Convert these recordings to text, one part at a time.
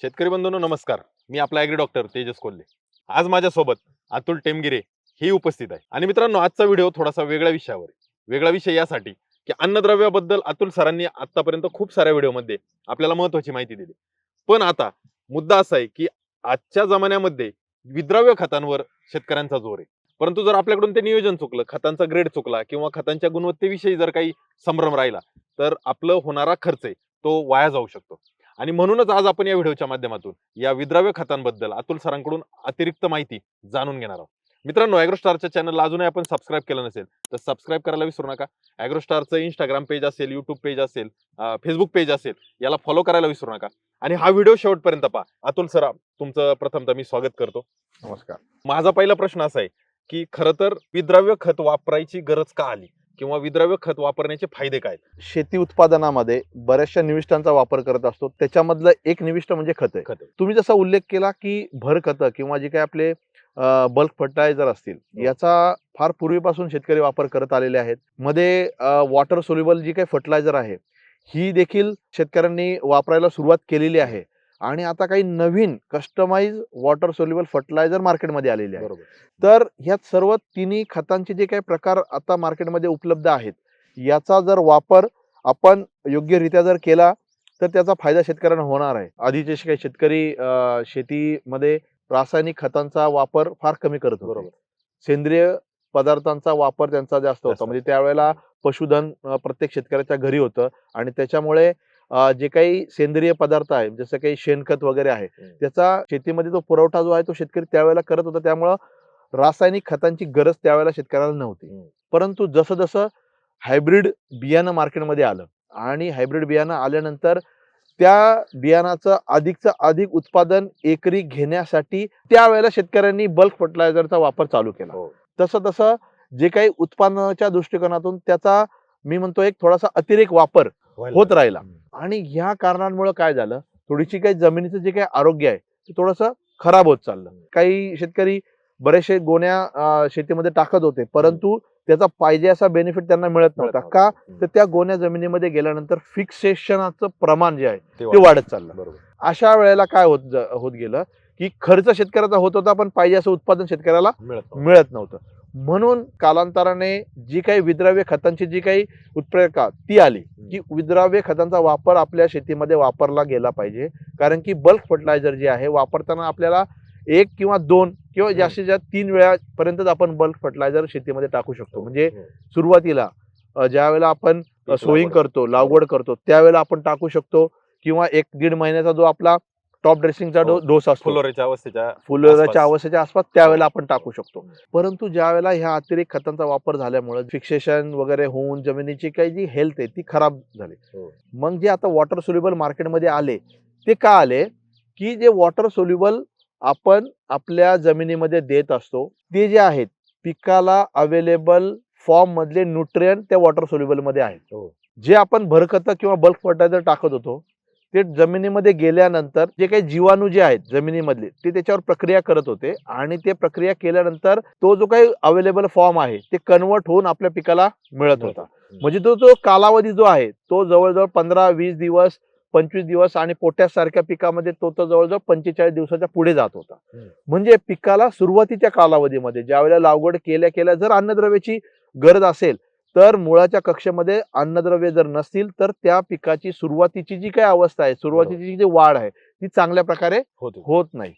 शेतकरी बंधूंनो नमस्कार. मी आपला ॲग्री डॉक्टर तेजस कोल्हे. आज माझ्यासोबत अतुल टेमगिरे हे उपस्थित आहे. आणि मित्रांनो, आजचा व्हिडिओ थोडासा वेगळ्या विषयावर आहे. वेगळा विषय यासाठी की अन्नद्रव्याबद्दल अतुल सरांनी आतापर्यंत खूप साऱ्या व्हिडिओमध्ये आपल्याला महत्त्वाची माहिती दिली. पण आता मुद्दा असा आहे की आजच्या जमान्यामध्ये विद्राव्य खतांवर शेतकऱ्यांचा जोर आहे. परंतु जर आपल्याकडून ते नियोजन चुकलं, खतांचा ग्रेड चुकला किंवा खतांच्या गुणवत्तेविषयी जर काही संभ्रम राहिला, तर आपलं होणारा खर्च आहे तो वाया जाऊ शकतो. आणि म्हणूनच आज आपण या व्हिडिओच्या माध्यमातून या विद्राव्य खतांबद्दल अतुल सरांकडून अतिरिक्त माहिती जाणून घेणार आहोत. मित्रांनो, ॲग्रोस्टारच्या चॅनलला अजूनही आपण सबस्क्राईब केलं नसेल तर सबस्क्राईब करायला विसरू नका. ॲग्रोस्टारचं इंस्टाग्राम पेज असेल, यूट्यूब पेज असेल, फेसबुक पेज असेल, याला फॉलो करायला विसरू नका. आणि हा व्हिडिओ शेवटपर्यंत पहा. अतुल सर, तुमचं प्रथमतः मी स्वागत करतो. नमस्कार. माझा पहिला प्रश्न असा आहे की खरं तर विद्राव्य खत वापरायची गरज का आली किंवा विद्राव्य खत वापरण्याचे फायदे काय? शेती उत्पादनामध्ये बऱ्याचशा निविष्ठांचा वापर करत असतो. त्याच्यामधलं एक निविष्ठ म्हणजे खत आहे. तुम्ही जसा उल्लेख केला की भर खतं किंवा जे काही आपले बल्क फर्टिलायझर असतील, याचा फार पूर्वीपासून शेतकरी वापर करत आलेले आहेत. मध्ये वॉटर सोल्युबल जी काही फर्टिलायझर आहे, ही देखील शेतकऱ्यांनी वापरायला सुरुवात केलेली आहे. आणि आता काही नवीन कस्टमाइज वॉटर सोल्युबल फर्टिलायझर मार्केटमध्ये आलेले आहे. तर ह्यात सर्व तिन्ही खतांचे जे काही प्रकार आता मार्केटमध्ये उपलब्ध आहेत, याचा जर वापर आपण योग्यरित्या जर केला तर त्याचा फायदा शेतकऱ्यांना होणार आहे. आधीचे काही शेतकरी शेतीमध्ये रासायनिक खतांचा वापर फार कमी करत होते. सेंद्रिय पदार्थांचा वापर त्यांचा जास्त होता. म्हणजे त्यावेळेला पशुधन प्रत्येक शेतकऱ्याच्या घरी होतं आणि त्याच्यामुळे जे काही सेंद्रिय पदार्थ आहे, जसं काही शेणखत वगैरे आहे, त्याचा शेतीमध्ये जो पुरवठा जो आहे तो शेतकरी त्यावेळेला करत होता. त्यामुळं रासायनिक खतांची गरज त्यावेळेला शेतकऱ्याला नव्हती. परंतु जसं जसं हायब्रिड बियाणं मार्केटमध्ये आलं आणि हायब्रिड बियाणं आल्यानंतर त्या बियाणाचं अधिकचं अधिक उत्पादन एकरी घेण्यासाठी त्यावेळेला शेतकऱ्यांनी बल्क फर्टिलायझरचा वापर चालू केला. तसं तसं जे काही उत्पादनाच्या दृष्टिकोनातून त्याचा मी म्हणतो एक थोडासा अतिरेक वापर होत राहिला. आणि ह्या कारणांमुळे काय झालं, थोडीशी काही जमिनीचं जे काही आरोग्य आहे ते थोडंसं खराब होत चाललं. काही शेतकरी बरेचसे गोण्या शेतीमध्ये टाकत होते, परंतु त्याचा पाहिजे असा बेनिफिट त्यांना मिळत नव्हता. का तर त्या गोण्या जमिनीमध्ये गेल्यानंतर फिक्सेशनाचं प्रमाण जे आहे ते वाढत चाललं. अशा वेळेला काय होत गेलं की खर्च शेतकऱ्याचा होत होता, पण पाहिजे असं उत्पादन शेतकऱ्याला मिळत नव्हतं. म्हणून कालांतराने जी काही विद्राव्य खतांची जी काही उत्प्रेरका ती आली की विद्राव्य खतांचा वापर आपल्या शेतीमध्ये वापरला गेला पाहिजे. कारण की बल्क फर्टिलायझर जे आहे वापरताना आपल्याला 1 किंवा 2 किंवा जास्तीत जास्त 3 वेळापर्यंत आपण बल्क फर्टिलायझर शेतीमध्ये टाकू शकतो. म्हणजे सुरुवातीला ज्या वेळेला आपण सोईंग करतो, लागवड करतो, त्यावेळेला आपण टाकू शकतो. किंवा 1-1.5 महिन्याचा जो आपला टॉप ड्रेसिंगचा डोस असतो, फुलोऱ्याच्या अवस्थेच्या आसपास, त्यावेळेला आपण टाकू शकतो. परंतु ज्या वेळेला ह्या अतिरिक्त खतांचा वापर झाल्यामुळे फिक्सेशन वगैरे होऊन जमिनीची काही जी हेल्थ आहे ती खराब झाली. मग जे आता वॉटर सोल्युबल मार्केटमध्ये आले, ते का आले की जे वॉटर सोल्युबल आपण आपल्या जमिनीमध्ये देत असतो, ते जे आहेत पिकाला अवेलेबल फॉर्म मधले न्यूट्रिएंट त्या वॉटर सोल्युबल मध्ये आहेत. जे आपण भरखत किंवा बल्क फर्टिलायझर टाकत होतो ते जमिनीमध्ये गेल्यानंतर जे काही जीवाणू जे आहेत जमिनीमधले ते त्याच्यावर प्रक्रिया करत होते आणि ते प्रक्रिया केल्यानंतर तो जो काही अवेलेबल फॉर्म आहे ते कन्वर्ट होऊन आपल्या पिकाला मिळत होता. म्हणजे तो जो कालावधी जो आहे तो जवळजवळ 15-20 दिवस, 25 दिवस आणि पोटॅश सारख्या पिकामध्ये तो जवळजवळ 45 दिवसाच्या पुढे जात होता. म्हणजे पिकाला सुरुवातीच्या कालावधीमध्ये ज्यावेळेला लागवड केल्या जर अन्नद्रव्याची गरज असेल, तर मुळाच्या कक्षेमध्ये अन्नद्रव्य जर नसतील तर त्या पिकाची सुरुवातीची जी काही अवस्था आहे, सुरुवातीची जी वाढ आहे ती चांगल्या प्रकारे होत नाही.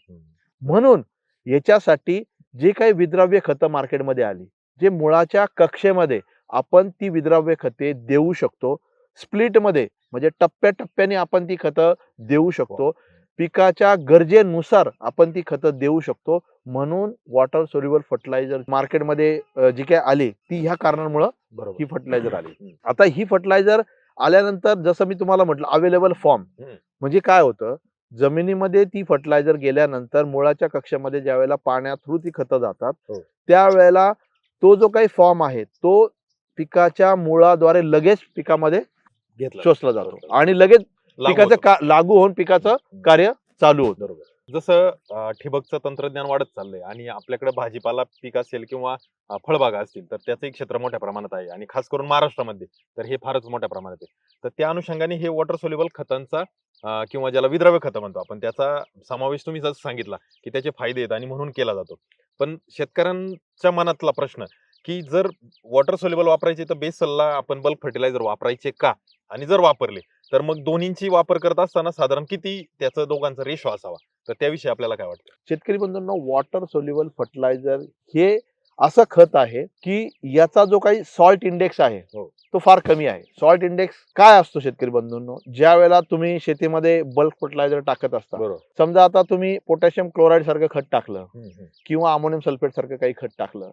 म्हणून याच्यासाठी जे काही विद्राव्य खतं मार्केटमध्ये आली, जे मुळाच्या कक्षेमध्ये आपण ती विद्राव्य खते देऊ शकतो. स्प्लिटमध्ये म्हणजे टप्प्याटप्प्याने आपण ती खतं देऊ शकतो. पिकाच्या गरजेनुसार आपण ती खतं देऊ शकतो. म्हणून वॉटर सोल्युबल फर्टिलायझर मार्केटमध्ये जी काही आली ती ह्या कारणांमुळे ही फर्टिलायझर आली. आता ही फर्टिलायझर आल्यानंतर जसं मी तुम्हाला म्हटलं अवेलेबल फॉर्म म्हणजे काय होतं, जमिनीमध्ये ती फर्टिलायझर गेल्यानंतर मुळाच्या कक्षामध्ये ज्या वेळेला पाण्या थ्रू ती खतं जातात, त्यावेळेला तो जो काही फॉर्म आहे तो पिकाच्या मुळाद्वारे लगेच पिकामध्ये शोषला जातो आणि लगेच पिकाचं लागू होऊन पिकाचं कार्य चालू होतं. जसं ठिबकचं तंत्रज्ञान वाढत चाललंय आणि आपल्याकडे भाजीपाला पीक असेल किंवा फळबागा असतील तर त्याचंही क्षेत्र मोठ्या प्रमाणात आहे आणि खास करून महाराष्ट्रामध्ये तर हे फारच मोठ्या प्रमाणात आहे. तर त्या अनुषंगाने हे वॉटर सोल्युबल खतांचा किंवा ज्याला विद्राव्य खतं म्हणतो आपण त्याचा समावेश तुम्ही जसं सांगितला की त्याचे फायदे आहेत आणि म्हणून केला जातो. पण शेतकऱ्यांच्या मनातला प्रश्न की जर वॉटर सोल्युबल वापरायचे तर बेसलला आपण बल्क फर्टिलायझर वापरायचे का, आणि जर वापरले तर मग दोन्हींची वापर करत असताना साधारण किती त्याचं दोघांचा रेशो असावा, तर त्याविषयी आपल्याला काय वाटतं? शेतकरी बंधूंनो, वॉटर सोल्युबल फर्टिलायझर हे असं खत आहे की याचा जो काही सॉल्ट इंडेक्स आहे हो. तो फार कमी आहे. सॉल्ट इंडेक्स काय असतो शेतकरी बंधूंनो, ज्या वेळेला तुम्ही शेतीमध्ये बल्क फर्टिलायझर टाकत असता, बरोबर. समजा आता तुम्ही पोटॅशियम क्लोराईड सारखं खत टाकलं किंवा अमोनियम सल्फेट सारखं काही खत टाकलं,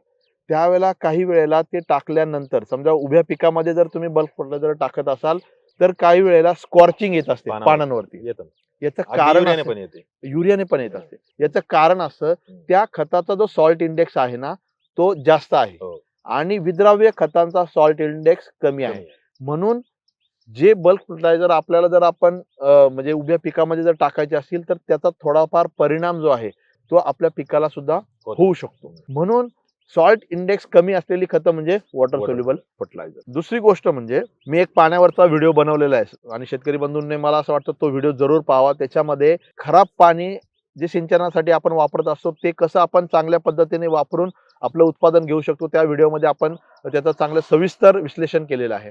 त्यावेळेला काही वेळेला ते टाकल्यानंतर समजा उभ्या पिकामध्ये जर तुम्ही बल्क फर्टिलायझर टाकत असाल तर काही वेळेला स्कॉर्चिंग येत असते पानांवरती. येतं. याचं अगदी कारण युरियाने असं- पण येते. युरियाने पण येत असते. याचं कारण असं त्या खताचा जो सॉल्ट इंडेक्स आहे ना तो जास्त आहे हो. आणि विद्राव्य खतांचा सॉल्ट इंडेक्स कमी आहे. म्हणून जे बल्क फर्टिलायझर आपल्याला जर आपण म्हणजे उभ्या पिकामध्ये जर टाकायचे असतील तर त्याचा थोडाफार परिणाम जो आहे तो आपल्या पिकाला सुद्धा होऊ शकतो. म्हणून सॉल्ट इंडेक्स कमी असलेली खतं म्हणजे वॉटर सोल्युबल फर्टिलायझर. दुसरी गोष्ट म्हणजे मी एक पाण्यावरचा व्हिडिओ बनवलेला आहे आणि शेतकरी बंधूंनी मला असं वाटतं तो व्हिडिओ जरूर पाहावा. त्याच्यामध्ये खराब पाणी जे सिंचनासाठी आपण वापरत असतो ते कसं आपण चांगल्या पद्धतीने वापरून आपलं उत्पादन घेऊ शकतो, त्या व्हिडिओमध्ये आपण त्याचं चांगलं सविस्तर विश्लेषण केलेलं आहे.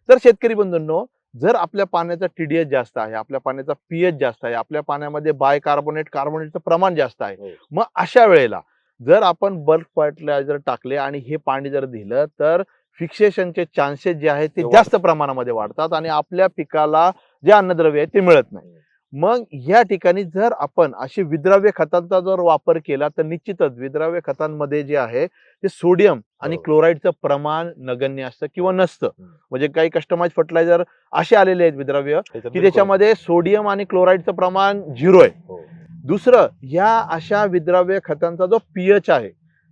तर शेतकरी बंधूंनो, जर आपल्या पाण्याचा TDS जास्त आहे, आपल्या पाण्याचा pH जास्त आहे, आपल्या पाण्यामध्ये कार्बोनेटचं प्रमाण जास्त आहे, मग अशा वेळेला जर आपण बल्क फर्टिलायझर टाकले आणि हे पाणी जर दिलं तर फिक्सेशनचे चान्सेस जे आहेत ते जास्त प्रमाणामध्ये वाढतात आणि आपल्या पिकाला जे अन्नद्रव्य आहे ते मिळत नाही. मग या ठिकाणी जर आपण अशी विद्राव्य खतांचा जर वापर केला तर निश्चितच विद्राव्य खतांमध्ये जे आहे ते सोडियम आणि क्लोराईडचं प्रमाण नगण्य असतं किंवा नसतं. म्हणजे काही कस्टमाइज फर्टिलायझर असे आलेले आहेत विद्राव्य की त्याच्यामध्ये सोडियम आणि क्लोराईडचं प्रमाण 0 आहे. दुसरं, ह्या अशा विद्राव्य खतांचा जो pH आहे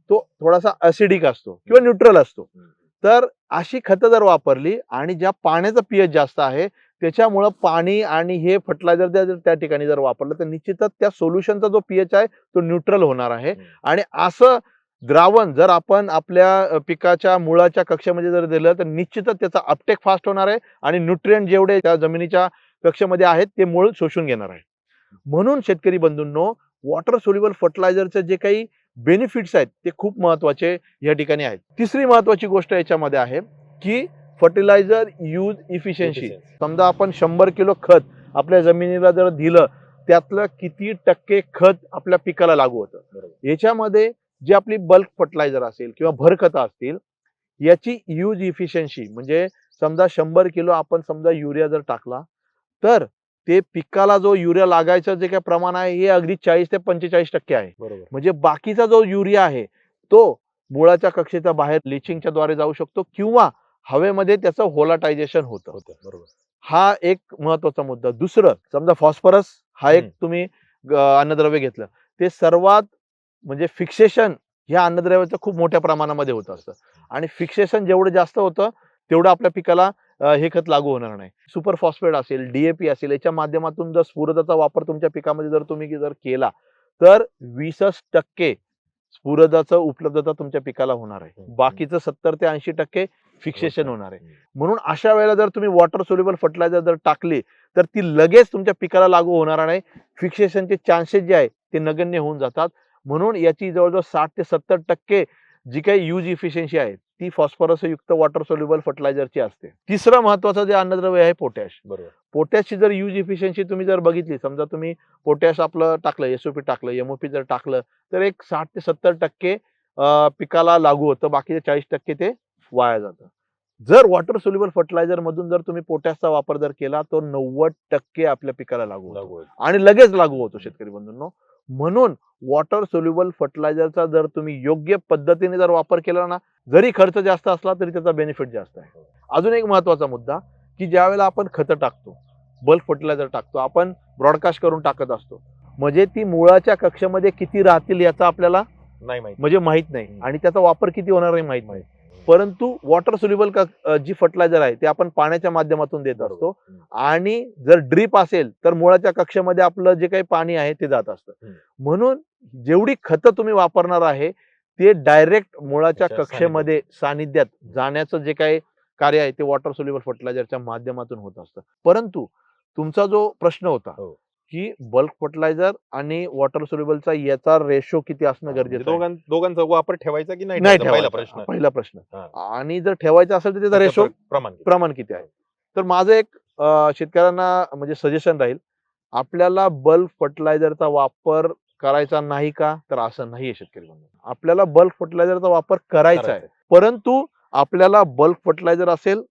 तो थोडासा ऍसिडिक असतो किंवा न्यूट्रल असतो. तर अशी खतं जर वापरली आणि ज्या पाण्याचा pH जास्त आहे त्याच्यामुळं पाणी आणि हे फर्टिलायझर जर त्या ठिकाणी जर वापरलं तर निश्चितच त्या सोल्युशनचा जो pH आहे तो न्यूट्रल होणार आहे. आणि असं द्रावण जर आपण आपल्या पिकाच्या मुळाच्या कक्षेमध्ये जर दिलं तर निश्चितच त्याचा अपटेक फास्ट होणार आहे आणि न्यूट्रिएंट जेवढे त्या जमिनीच्या कक्षेमध्ये आहेत ते मूळ शोषून घेणार आहे. म्हणून शेतकरी बंधूंनो, वॉटर सोल्युबल फर्टिलायझरचे जे काही बेनिफिट्स आहेत ते खूप महत्वाचे या ठिकाणी आहेत. तिसरी महत्वाची गोष्ट याच्यामध्ये आहे की फर्टिलायझर यूज इफिशियन्सी. समजा आपण 100 किलो खत आपल्या जमिनीला जर दिलं त्यातलं किती टक्के खत आपल्या पिकाला लागू होतं. याच्यामध्ये जी आपली बल्क फर्टिलायझर असेल किंवा भरखतं असतील याची यूज इफिशियन्सी म्हणजे समजा 100 किलो आपण समजा युरिया जर टाकला तर ते पिकाला जो युरिया लागायचं जे काही प्रमाण आहे हे अगदी 40 ते 45% आहे. म्हणजे बाकीचा जो युरिया आहे तो मुळाच्या कक्षेच्या बाहेर लिचिंगच्या द्वारे जाऊ शकतो किंवा हवेमध्ये त्याचं व्होलाटायझेशन होतं. हा एक महत्वाचा मुद्दा. दुसरं, समजा फॉस्फरस हा एक तुम्ही अन्नद्रव्य घेतलं, ते सर्वात म्हणजे फिक्सेशन ह्या अन्नद्रव्याचं खूप मोठ्या प्रमाणामध्ये होत असतं आणि फिक्सेशन जेवढं जास्त होतं तेवढं आपल्या पिकाला हे खत लागू होणार नाही. सुपर फॉस्फेट असेल, DAP असेल, याच्या माध्यमातून जर स्फुरदाचा वापर तुमच्या पिकामध्ये जर तुम्ही केला तर 20% स्फुरदाचं उपलब्धता तुमच्या पिकाला होणार आहे. बाकीचं 70 ते 80% फिक्सेशन होणार आहे. म्हणून अशा वेळेला जर तुम्ही वॉटर सोल्युबल फर्टिलायझर जर टाकली तर ती लगेच तुमच्या पिकाला लागू होणार नाही. फिक्सेशनचे चान्सेस जे आहेत ते नगण्य होऊन जातात. म्हणून याची जवळजवळ 60 ते 70% जी काही यूज इफिशियन्सी आहे ती फॉस्फरस युक्त वॉटर सोल्युबल फर्टिलायझरची असते. तिसरं महत्वाचं जे अन्नद्रव्य आहे पोटॅश. पोटॅशची जर यूज इफिशियन्सी तुम्ही जर बघितली, समजा तुम्ही पोटॅश आपलं टाकलं, SOP टाकलं, MOP जर टाकलं तर एक 60 ते 70% पिकाला लागू होतं, बाकीचे 40% ते वाया जातं. जर वॉटर सोल्युबल फर्टिलायझर मधून जर तुम्ही पोटॅशचा वापर जर केला तर 90% आपल्या पिकाला लागू होतो आणि लगेच लागू होतो शेतकरी बंधूंनो. म्हणून वॉटर सोल्युबल फर्टिलायझरचा जर तुम्ही योग्य पद्धतीने जर वापर केला ना, जरी खर्च जास्त असला तरी त्याचा बेनिफिट जास्त आहे. अजून एक महत्वाचा मुद्दा की ज्या वेळेला आपण खतं टाकतो, बल्क फर्टिलायझर टाकतो, आपण ब्रॉडकास्ट करून टाकत असतो, म्हणजे ती मुळाच्या कक्षेमध्ये किती राहतील याचा आपल्याला नाही माहित, म्हणजे माहित नाही आणि त्याचा वापर किती होणार आहे माहित नाही. परंतु वॉटर सोल्युबल जी फर्टिलायझर आहे ते आपण पाण्याच्या माध्यमातून देत बरोबर. असतो आणि जर ड्रीप असेल तर मुळाच्या कक्षेमध्ये आपलं जे काही पाणी आहे ते जात असतं. म्हणून जेवढी खतं तुम्ही वापरणार आहे ते डायरेक्ट मुळाच्या त्याच्या कक्षेमध्ये सानिध्यात जाण्याचं जे काही कार्य आहे ते वॉटर सोल्युबल फर्टिलायझरच्या माध्यमातून होत असतं. परंतु तुमचा जो प्रश्न होता हो. की बल्क फर्टिलायझर आणि वॉटर सोल्युबलचा याचा रेशो किती असणं म्हणजे गरजेचं आहे? दोघांचा वापर ठेवायचा की नाही नाही ठेवायचा? पहिला ठेवायचा. प्रश्न. पहिला प्रश्न. हा. आणि जर ठेवायचा असेल तर त्याचा रेशो प्रमाण किती? प्रमाण किती आहे? तर माझं एक शेतकऱ्यांना म्हणजे सजेशन राहील, आपल्याला बल्क फर्टिलायझरचा वापर करायचा नाही का? तर असं नाहीये शेतकरी बंधू. आपल्याला बल्क फर्टिलायझरचा वापर करायचा आहे. परंतु आपल्याला बल्क फर्टिलायझर असेल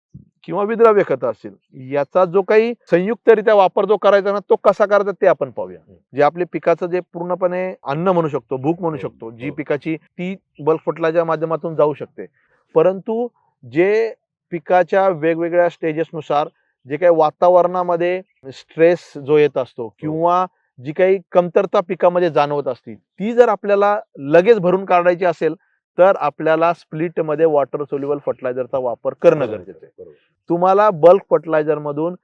किंवा विद्राव्य खत असेल याचा जो काही संयुक्तरित्या वापर जो करायचा ना तो कसा करायचा ते आपण पाहूया. जे आपले पिकाचं जे पूर्णपणे अन्न म्हणू शकतो, भूक म्हणू शकतो, जी पिकाची ती बल्क फर्टिलायझरच्या माध्यमातून जाऊ शकते. परंतु जे पिकाच्या वेगवेगळ्या स्टेजेसनुसार जे काही वातावरणामध्ये स्ट्रेस जो येत असतो किंवा जी काही कमतरता पिकामध्ये जाणवत असते ती जर आपल्याला लगेच भरून काढायची असेल तर आपल्याला स्प्लिट मध्ये वॉटर सोल्युबल फर्टिलायझरचा वापर करणं गरजेचं आहे. तुम्हाला बल्क फर्टिलायझर मधून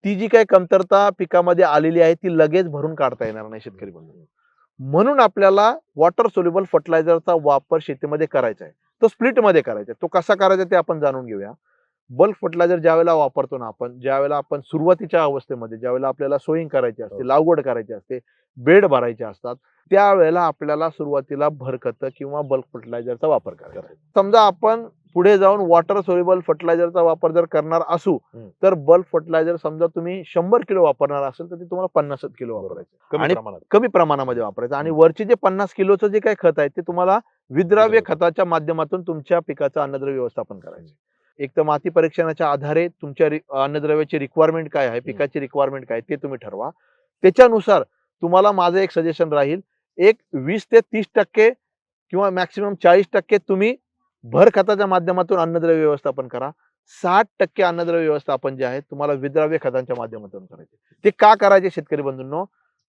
ती जी काही कमतरता पिकामध्ये आलेली आहे ती लगेच भरून काढता येणार नाही शेतकरी बंधू. म्हणून आपल्याला वॉटर सोल्युबल फर्टिलायझरचा वापर शेतीमध्ये करायचा आहे. तो स्प्लिट मध्ये करायचा आहे. तो कसा करायचा ते आपण जाणून घेऊया. बल्क फर्टिलायझर ज्यावेळेला वापरतो ना आपण, ज्यावेळेला आपण सुरुवातीच्या अवस्थेमध्ये ज्यावेळेला आपल्याला सोईंग करायची असते, लागवड करायची असते, बेड भरायचे असतात, त्यावेळेला आपल्याला सुरुवातीला भरखत किंवा बल्क फर्टिलायझरचा वापर करायचा. समजा आपण पुढे जाऊन वॉटर सोल्युबल फर्टिलायझरचा वापर जर करणार असू तर बल्क फर्टिलायझर समजा तुम्ही 100 किलो वापरणार असेल तर ते तुम्हाला 50 किलो वापरायचं आणि कमी प्रमाणामध्ये वापरायचं. आणि वरचे जे 50 किलोचं जे काही खत आहे ते तुम्हाला विद्राव्य खताच्या माध्यमातून तुमच्या पिकाचं अन्नद्रव्य व्यवस्थापन करायचं. एक तर माती परीक्षणाच्या आधारे तुमच्या अन्नद्रव्याची रिक्वायरमेंट काय आहे, पिकाची रिक्वायरमेंट काय ते तुम्ही ठरवा. त्याच्यानुसार तुम्हाला माझं एक सजेशन राहील, एक 20 ते 30% किंवा मॅक्सिमम 40% तुम्ही भर खताच्या माध्यमातून अन्नद्रव्य व्यवस्थापन करा. 60% अन्नद्रव्य व्यवस्थापन जे आहे तुम्हाला विद्राव्य खतांच्या माध्यमातून करायचे. ते का करायचे शेतकरी बंधूंनो?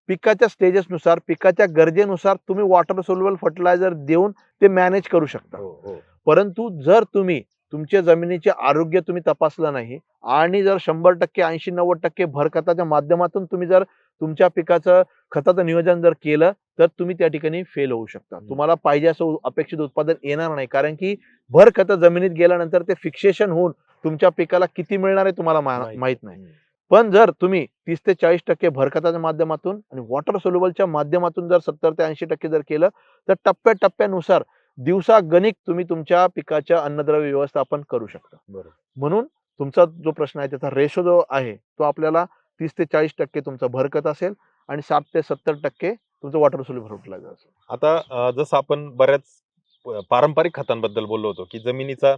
पिकाच्या स्टेजेसनुसार, पिकाच्या गरजेनुसार तुम्ही वॉटर सोल्युबल फर्टिलायझर देऊन ते मॅनेज करू शकता. परंतु जर तुम्ही तुमच्या जमिनीचे आरोग्य तुम्ही तपासलं नाही आणि जर 100%, 80-90% भर खताच्या माध्यमातून तुम्ही जर तुमच्या पिकाचं खताचं नियोजन जर केलं तर तुम्ही त्या ठिकाणी फेल होऊ शकता. तुम्हाला पाहिजे असं अपेक्षित उत्पादन येणार नाही, कारण की भर खत जमिनीत गेल्यानंतर ते फिक्सेशन होऊन तुमच्या पिकाला किती मिळणार आहे तुम्हाला माहित नाही. पण जर तुम्ही 30 ते 40% भर खताच्या माध्यमातून आणि वॉटर सोल्युबलच्या माध्यमातून जर 70 ते 80% जर केलं तर टप्प्याटप्प्यानुसार दिवसागणिक तुम्ही तुमच्या पिकाच्या अन्नद्रव्य व्यवस्थापन करू शकता. म्हणून तुमचा जो प्रश्न आहे त्याचा रेशो जो आहे तो आपल्याला 30 ते 40% तुमचं भरखत असेल आणि 60 ते 70% तुमचं वॉटर सोल्युबल फर्टिलायझर असेल. आता जसं आपण बऱ्याच पारंपरिक खतांबद्दल बोललो होतो की जमिनीचा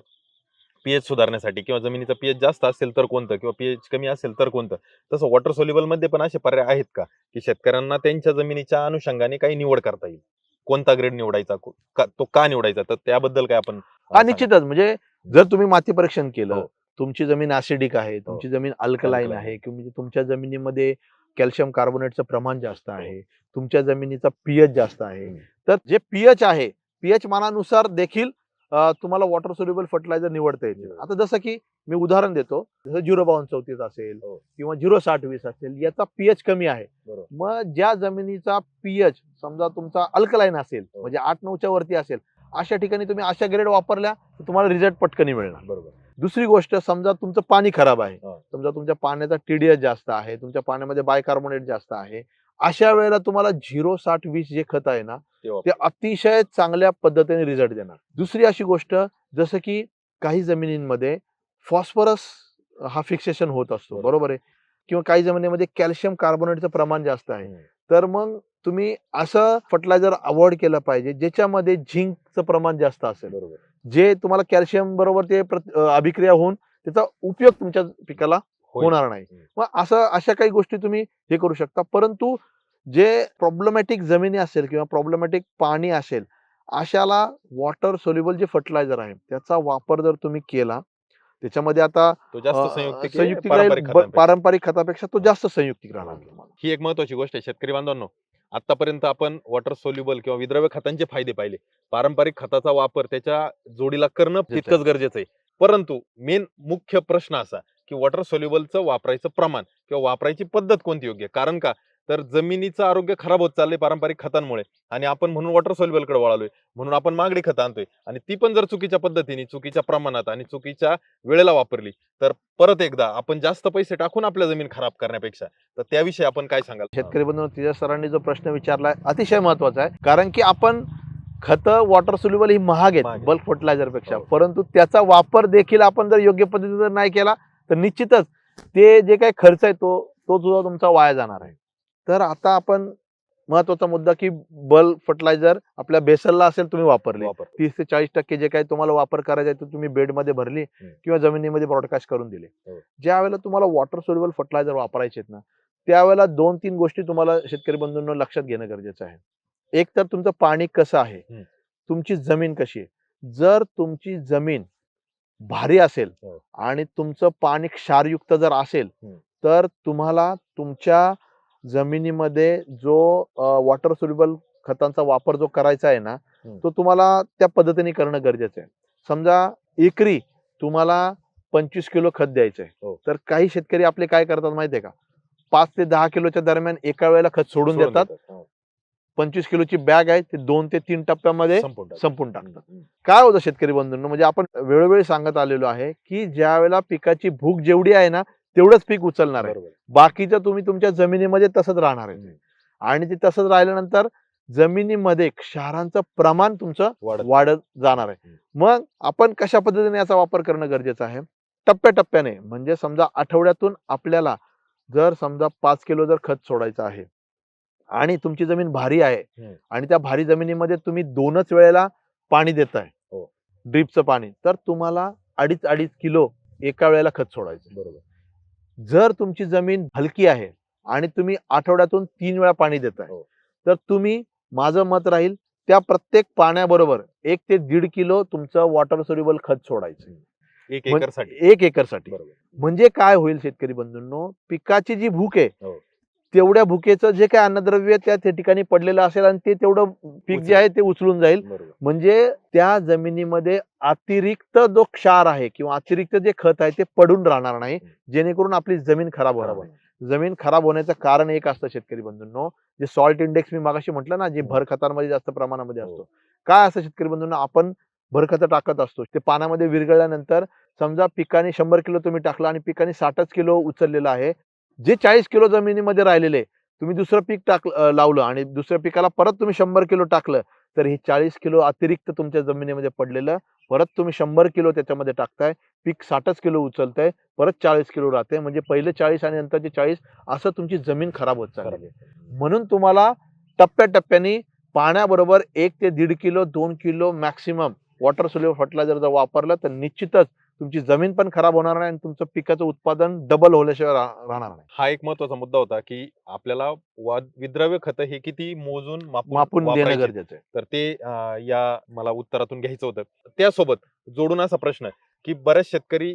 पीएच सुधारण्यासाठी किंवा जमिनीचा पीएच जास्त असेल तर कोणतं किंवा पीएच कमी असेल तर कोणतं, तसं वॉटर सोल्युबल मध्ये पण असे पर्याय आहेत का की शेतकऱ्यांना त्यांच्या जमिनीच्या अनुषंगाने काही निवड करता येईल? कोणता ग्रेड निवडायचा, तो का निवडायचा, तर त्याबद्दल काय आपण निश्चितच. म्हणजे जर तुम्ही माती परीक्षण केलं, तुमची जमीन ऍसिडिक आहे, तुमची जमीन अल्कलाईन आहे किंवा तुमच्या जमिनीमध्ये कॅल्शियम कार्बोनेटचं प्रमाण जास्त आहे, तुमच्या जमिनीचा पीएच जास्त आहे, तर जे पीएच आहे पीएच मानानुसार देखील तुम्हाला वॉटर सोल्युबल फर्टिलायझर निवडता येईल. आता जसं की मी उदाहरण देतो, जसं 05234 असेल किंवा 06020 असेल, याचा पीएच कमी आहे. मग ज्या जमिनीचा पीएच समजा तुमचा अल्कलाईन असेल म्हणजे 8-9च्या वरती असेल, अशा ठिकाणी तुम्ही अशा ग्रेड वापरल्या तर तुम्हाला रिझल्ट पटकन मिळणार. दुसरी गोष्ट, समजा तुमचं पाणी खराब आहे, समजा तुमच्या पाण्याचा टीडीएस जास्त आहे, तुमच्या पाण्यामध्ये बायकार्बोनेट जास्त आहे, अशा वेळेला तुम्हाला 06020 जे खत आहे ना ते अतिशय चांगल्या पद्धतीने रिझल्ट देणार. दुसरी अशी गोष्ट, जसं की काही जमिनींमध्ये फॉस्फरस हा फिक्सेशन होत असतो, बरोबर आहे, किंवा काही जमिनीमध्ये कॅल्शियम कार्बोनेटचं प्रमाण जास्त आहे, तर मग तुम्ही असं फर्टिलायझर अवॉइड केलं पाहिजे ज्याच्यामध्ये झिंकचं प्रमाण जास्त असेल, जे तुम्हाला कॅल्शियम बरोबर ते अभिक्रिया होऊन त्याचा उपयोग तुमच्या पिकाला होणार नाही. मग अशा काही गोष्टी तुम्ही हे करू शकता. परंतु जे प्रॉब्लेमॅटिक जमिनी असेल किंवा प्रॉब्लेमॅटिक पाणी असेल, अशाला वॉटर सोल्युबल जे फर्टिलायझर आहे त्याचा वापर जर तुम्ही केला, त्याच्यामध्ये आता संयुक्तिक राहील, पारंपरिक खतापेक्षा तो जास्त संयुक्तिक राहणार. ही एक महत्वाची गोष्ट आहे शेतकरी बांधवांनो. आतापर्यंत आपण वॉटर सोल्युबल किंवा विद्रव्य खतांचे फायदे पाहिले. पारंपरिक खताचा वापर त्याच्या जोडीला करणं तितकंच गरजेचं आहे. परंतु मेन मुख्य प्रश्न असा की वॉटर सोल्युबलचं वापरायचं प्रमाण किंवा वापरायची पद्धत कोणती योग्य? कारण का तर जमिनीचं आरोग्य खराब होत चाललंय पारंपरिक खतांमुळे आणि आपण म्हणून वॉटर सोल्युबलकडे वळालोय. म्हणून आपण मागडी खतं आणतोय आणि ती पण जर चुकीच्या पद्धतीने, चुकीच्या प्रमाणात आणि चुकीच्या वेळेला वापरली तर परत एकदा आपण जास्त पैसे टाकून आपल्या जमीन खराब करण्यापेक्षा, तर त्याविषयी आपण काय सांगाल? शेतकरी बंधू तेजस सरांनी जो प्रश्न विचारलाय अतिशय महत्वाचा आहे. कारण की आपण खतं वॉटर सोल्युबल ही महाग महाग आहेत आहेत. बल्क फर्टिलायझर पेक्षा, हो. परंतु त्याचा वापर देखील आपण जर योग्य पद्धतीने जर नाही केला तर निश्चितच ते जे काही खर्च आहे तो सुद्धा तुमचा वाया जाणार आहे. तर आता आपण महत्वाचा मुद्दा की बल्क फर्टिलायझर आपल्या बेसलला असेल तुम्ही वापरले, 30 ते 40% जे काही तुम्हाला वापर करायचा आहे तो तुम्ही बेडमध्ये भरली किंवा जमिनीमध्ये ब्रॉडकास्ट करून दिले. हो. ज्या वेळेला तुम्हाला वॉटर सोल्युबल फर्टिलायझर वापरायचे आहेत ना, त्यावेळेला 2-3 गोष्टी तुम्हाला शेतकरी बंधूंनो लक्षात घेणं गरजेचं आहे. एक तर तुमचं पाणी कसं आहे, तुमची जमीन कशी आहे. जर तुमची जमीन भारी असेल हो. आणि तुमचं पाणी क्षारयुक्त जर असेल तर तुम्हाला तुमच्या जमिनीमध्ये जो वॉटर सोल्युबल खतांचा वापर जो करायचा आहे ना, तो तुम्हाला त्या पद्धतीने करणं गरजेचं आहे. समजा एकरी तुम्हाला 25 किलो खत द्यायचं आहे, हो. तर काही शेतकरी आपले काय करतात माहितीये का, 5 ते 10 किलोच्या दरम्यान एका वेळेला खत सोडून देतात. 25 किलोची बॅग आहे ते 2 ते 3 टप्प्यामध्ये संपून टाकतात. काय होतं शेतकरी बंधूंनो, म्हणजे आपण वेळोवेळी सांगत आलेलो आहे की ज्या वेळेला पिकाची भूक जेवढी आहे ना तेवढंच पीक उचलणार आहे. बाकीचं तुम्ही तुमच्या जमिनीमध्ये तसंच राहणार आहे आणि ते तसंच राहिल्यानंतर जमिनीमध्ये क्षारांचं प्रमाण तुमचं वाढत जाणार आहे. मग आपण कशा पद्धतीने याचा वापर करणं गरजेचं आहे? टप्प्याटप्प्याने. म्हणजे समजा आठवड्यातून आपल्याला जर समजा 5 किलो जर खत सोडायचं आहे आणि तुमची जमीन भारी आहे आणि त्या भारी जमिनीमध्ये तुम्ही 2च वेळेला पाणी देताय, ड्रिपचं पाणी, तर तुम्हाला 2.5 किलो एका वेळेला खत सोडायचं. बरोबर. जर तुमची जमीन हलकी आहे आणि तुम्ही आठवड्यातून 3 वेळा पाणी देताय, तर तुम्ही, माझं मत राहील, त्या प्रत्येक पाण्याबरोबर 1 ते 1.5 किलो तुमचं वॉटर सोल्युबल खत सोडायचं 1 एकरसाठी. म्हणजे काय होईल शेतकरी बंधूंनो, पिकाची जी भूक आहे तेवढ्या भुकेचं जे काही अन्नद्रव्य त्या ठिकाणी पडलेलं असेल आणि ते तेवढं पीक जे आहे ते उचलून जाईल. म्हणजे त्या जमिनीमध्ये अतिरिक्त जो क्षार आहे किंवा अतिरिक्त जे खत आहे ते पडून राहणार नाही, जेणेकरून आपली जमीन खराब होणार नाही. जमीन खराब होण्याचं कारण एक असतं शेतकरी बंधूंनो, जे सॉल्ट इंडेक्स मी मागाशी म्हटलं ना, जे भर खतांमध्ये जास्त प्रमाणामध्ये असतो. काय असतं शेतकरी बंधूंनो, आपण भर खतं टाकत असतो, ते पाण्यामध्ये विरघळल्यानंतर समजा पिकाने 100 किलो तुम्ही टाकला आणि पिकाने 60च किलो उचललेलं आहे, जे 40 किलो जमिनीमध्ये राहिलेले तुम्ही दुसरं पीक लावलं आणि दुसऱ्या पिकाला परत तुम्ही 100 किलो टाकलं, तर ही 40 किलो अतिरिक्त तुमच्या जमिनीमध्ये पडलेलं परत तुम्ही 100 किलो त्याच्यामध्ये टाकताय, पीक 60च किलो उचलतंय, परत 40 किलो राहते. म्हणजे पहिले 40 आणि नंतरचे 40 असं तुमची जमीन खराब होत चालली आहे. म्हणून तुम्हाला टप्प्याटप्प्याने पाण्याबरोबर 1 ते 1.5 kilo 2 kilo maximum water soluble fertiliser जर वापरलं तर निश्चितच तुमची जमीन पण खराब होणार नाही आणि तुमचं पिकाचं उत्पादन डबल होण्याशिवाय राहणार नाही. हा एक महत्वाचा मुद्दा होता की आपल्याला विद्रव्य खत हे किती मोजून मापून देणं गरजेचं आहे. तर ते या मला उत्तरातून घ्यायचं होतं. त्यासोबत जोडून असा प्रश्न की बरेच शेतकरी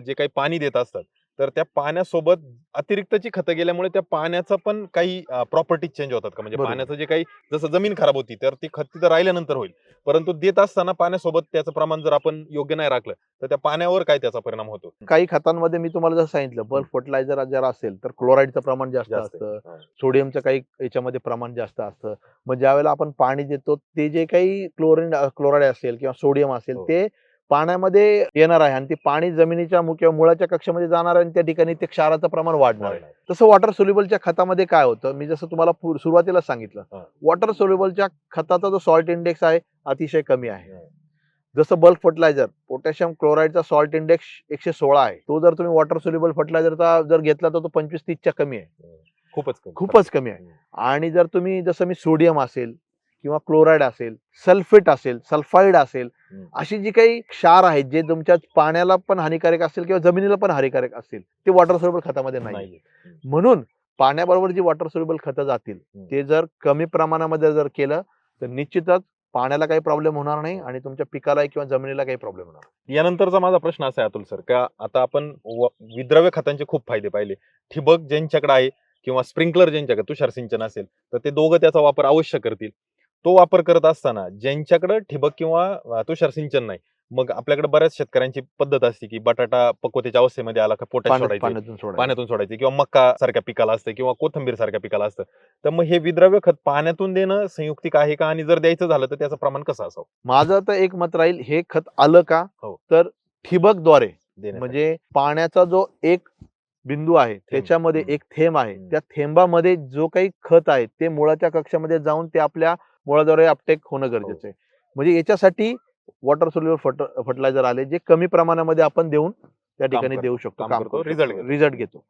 जे काही पाणी देत असतात तर त्या पाण्यासोबत अतिरिक्तची खतं गेल्यामुळे त्या पाण्याचं पण काही प्रॉपर्टीज चेंज होतात का? म्हणजे पाण्याचं जे काही, जसं जमीन खराब होती तर ती खत तिथं राहिल्यानंतर होईल, परंतु देत असताना पाण्यासोबत त्याचं प्रमाण जर आपण योग्य नाही राखलं तर त्या पाण्यावर काय त्याचा परिणाम होतो? काही खतांमध्ये मी तुम्हाला जसं सांगितलं, बल्क फर्टिलायझर जर असेल तर क्लोराईडचं प्रमाण जास्त असतं, सोडियमचं काही याच्यामध्ये प्रमाण जास्त असतं. मग ज्यावेळेला आपण पाणी देतो ते जे काही क्लोराईड असेल किंवा सोडियम असेल ते पाण्यामध्ये येणार आहे आणि ते पाणी जमिनीच्या किंवा मुळाच्या कक्षामध्ये जाणार आहे आणि त्या ठिकाणी ते क्षाराचं प्रमाण वाढणार आहे. तसं वॉटर सोल्युबलच्या खतामध्ये काय होतं, मी जसं तुम्हाला सुरुवातीला सांगितलं, वॉटर सोल्युबलच्या खताचा जो सॉल्ट इंडेक्स आहे अतिशय कमी आहे. जसं बल्क फर्टिलायझर, पोटॅशियम क्लोराईडचा सॉल्ट इंडेक्स 116 आहे, तो जर तुम्ही वॉटर सोल्युबल फर्टिलायझरचा जर घेतला तर तो 25-30च्या कमी आहे, खूपच कमी आहे. आणि जर तुम्ही, जसं मी सोडियम असेल किंवा क्लोराईड असेल, सल्फेट असेल, सल्फाईड असेल, अशी जी काही क्षार आहेत जे तुमच्या पाण्याला पण हानिकारक असतील किंवा जमिनीला पण हानिकारक असतील, ते वॉटर सोल्युबल खतामध्ये नाही. म्हणून पाण्याबरोबर जी वॉटर सोल्युबल खतं जातील ते जर कमी प्रमाणामध्ये जर केलं तर निश्चितच पाण्याला काही प्रॉब्लेम होणार नाही आणि तुमच्या पिकाला किंवा जमिनीला काही प्रॉब्लेम होणार नाही. यानंतरचा माझा प्रश्न असा आहे अतुल सर, का आता आपण विद्रव्य खतांचे खूप फायदे पाहिले, ठिबक ज्यांच्याकडे आहे किंवा स्प्रिंकलर ज्यांच्याकडे तुषार सिंचन असेल तर ते दोघं त्याचा वापर अवश्य करतील. तो वापर करत असताना ज्यांच्याकडे ठिबक किंवा तुषार सिंचन नाही, मग आपल्याकडे बऱ्याच शेतकऱ्यांची पद्धत असते की बटाटा पक्वतेच्या अवस्थेमध्ये आला का पोटॅश सोडायचे, पाण्यातून सोडायचं. पाण्यातून सोडायचे, किंवा मक्का सारख्या पिकाला असतं किंवा कोथंबीर सारख्या पिकाला असतं. तर मग हे विद्रव्य खत पाण्यातून देणं संयुक्तिक आहे का, आणि जर द्यायचं झालं तर त्याचं प्रमाण कसं असावं माझं तर एक मत राहील, हे खत आलं का हो. तर ठिबकद्वारे, देण्यासाठी? म्हणजे पाण्याचा जो एक बिंदू आहे त्याच्यामध्ये एक थेंब आहे, त्या थेंबामध्ये जो काही खत आहे ते मुळाच्या कक्षामध्ये जाऊन ते आपल्या मुळाद्वारे अपटेक होणं गरजेचं आहे. म्हणजे याच्यासाठी वॉटर सोल्युबल फर्टिलायझर आले, जे कमी प्रमाणामध्ये आपण देऊन त्या ठिकाणी करतो, देऊ शकतो, काम करतो, result घेतो.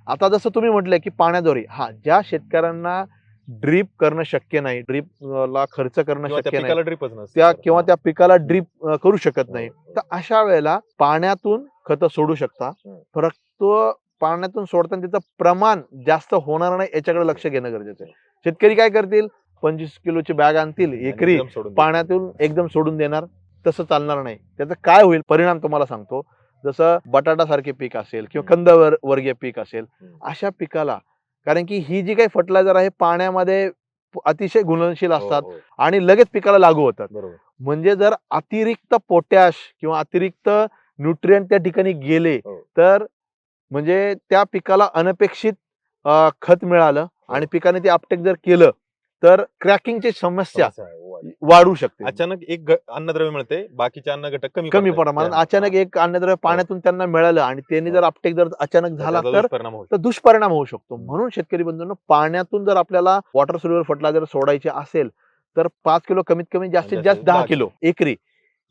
आता जसं तुम्ही म्हटलंय की पाण्याद्वारे, ज्या शेतकऱ्यांना ड्रीप करणं शक्य नाही, ड्रीप ला खर्च करणं किंवा त्या शक्य नाही, पिकाला ड्रिपच नसतं किंवा त्या पिकाला ड्रीप करू शकत नाही, तर अशा वेळेला पाण्यातून खत सोडू शकता. फरक तो पाण्यातून सोडताना त्याचं प्रमाण जास्त होणार नाही याच्याकडे लक्ष घेणं गरजेचं आहे. शेतकरी काय करतील, 25 किलोची बॅग आणतील एकरी, एकदम सोडून पाण्यातून एकदम सोडून देणार. तसं चालणार नाही. त्याचा काय होईल परिणाम तुम्हाला सांगतो. जसं बटाटा सारखे पीक असेल किंवा कंद वर्गीय पीक असेल, अशा पिकाला, कारण की ही जी काही फर्टिलायझर आहे पाण्यामध्ये अतिशय घुलनशील असतात आणि लगेच पिकाला लागू होतात. बरोबर. म्हणजे जर अतिरिक्त पोटॅश किंवा अतिरिक्त न्यूट्रिएंट त्या ठिकाणी गेले तर म्हणजे त्या पिकाला अनपेक्षित खत मिळालं आणि पिकाने ते अपटेक जर केलं तर क्रॅकिंगची समस्या वाढू शकते. अचानक एक अन्नद्रव्य मिळते, बाकीचे अन्न घटक कमी कमी प्रमाणात अचानक एक अन्नद्रव्य पाण्यातून त्यांना मिळालं आणि त्यांनी जर अपटेक जर अचानक झाला तर दुष्परिणाम होऊ शकतो. म्हणून शेतकरी बंधूंनो, पाण्यातून जर आपल्याला वॉटर सोल्युबल फर्टिलायझर सोडायचे असेल तर 5 किलो कमीत कमी, जास्तीत जास्त 10 किलो एकरी,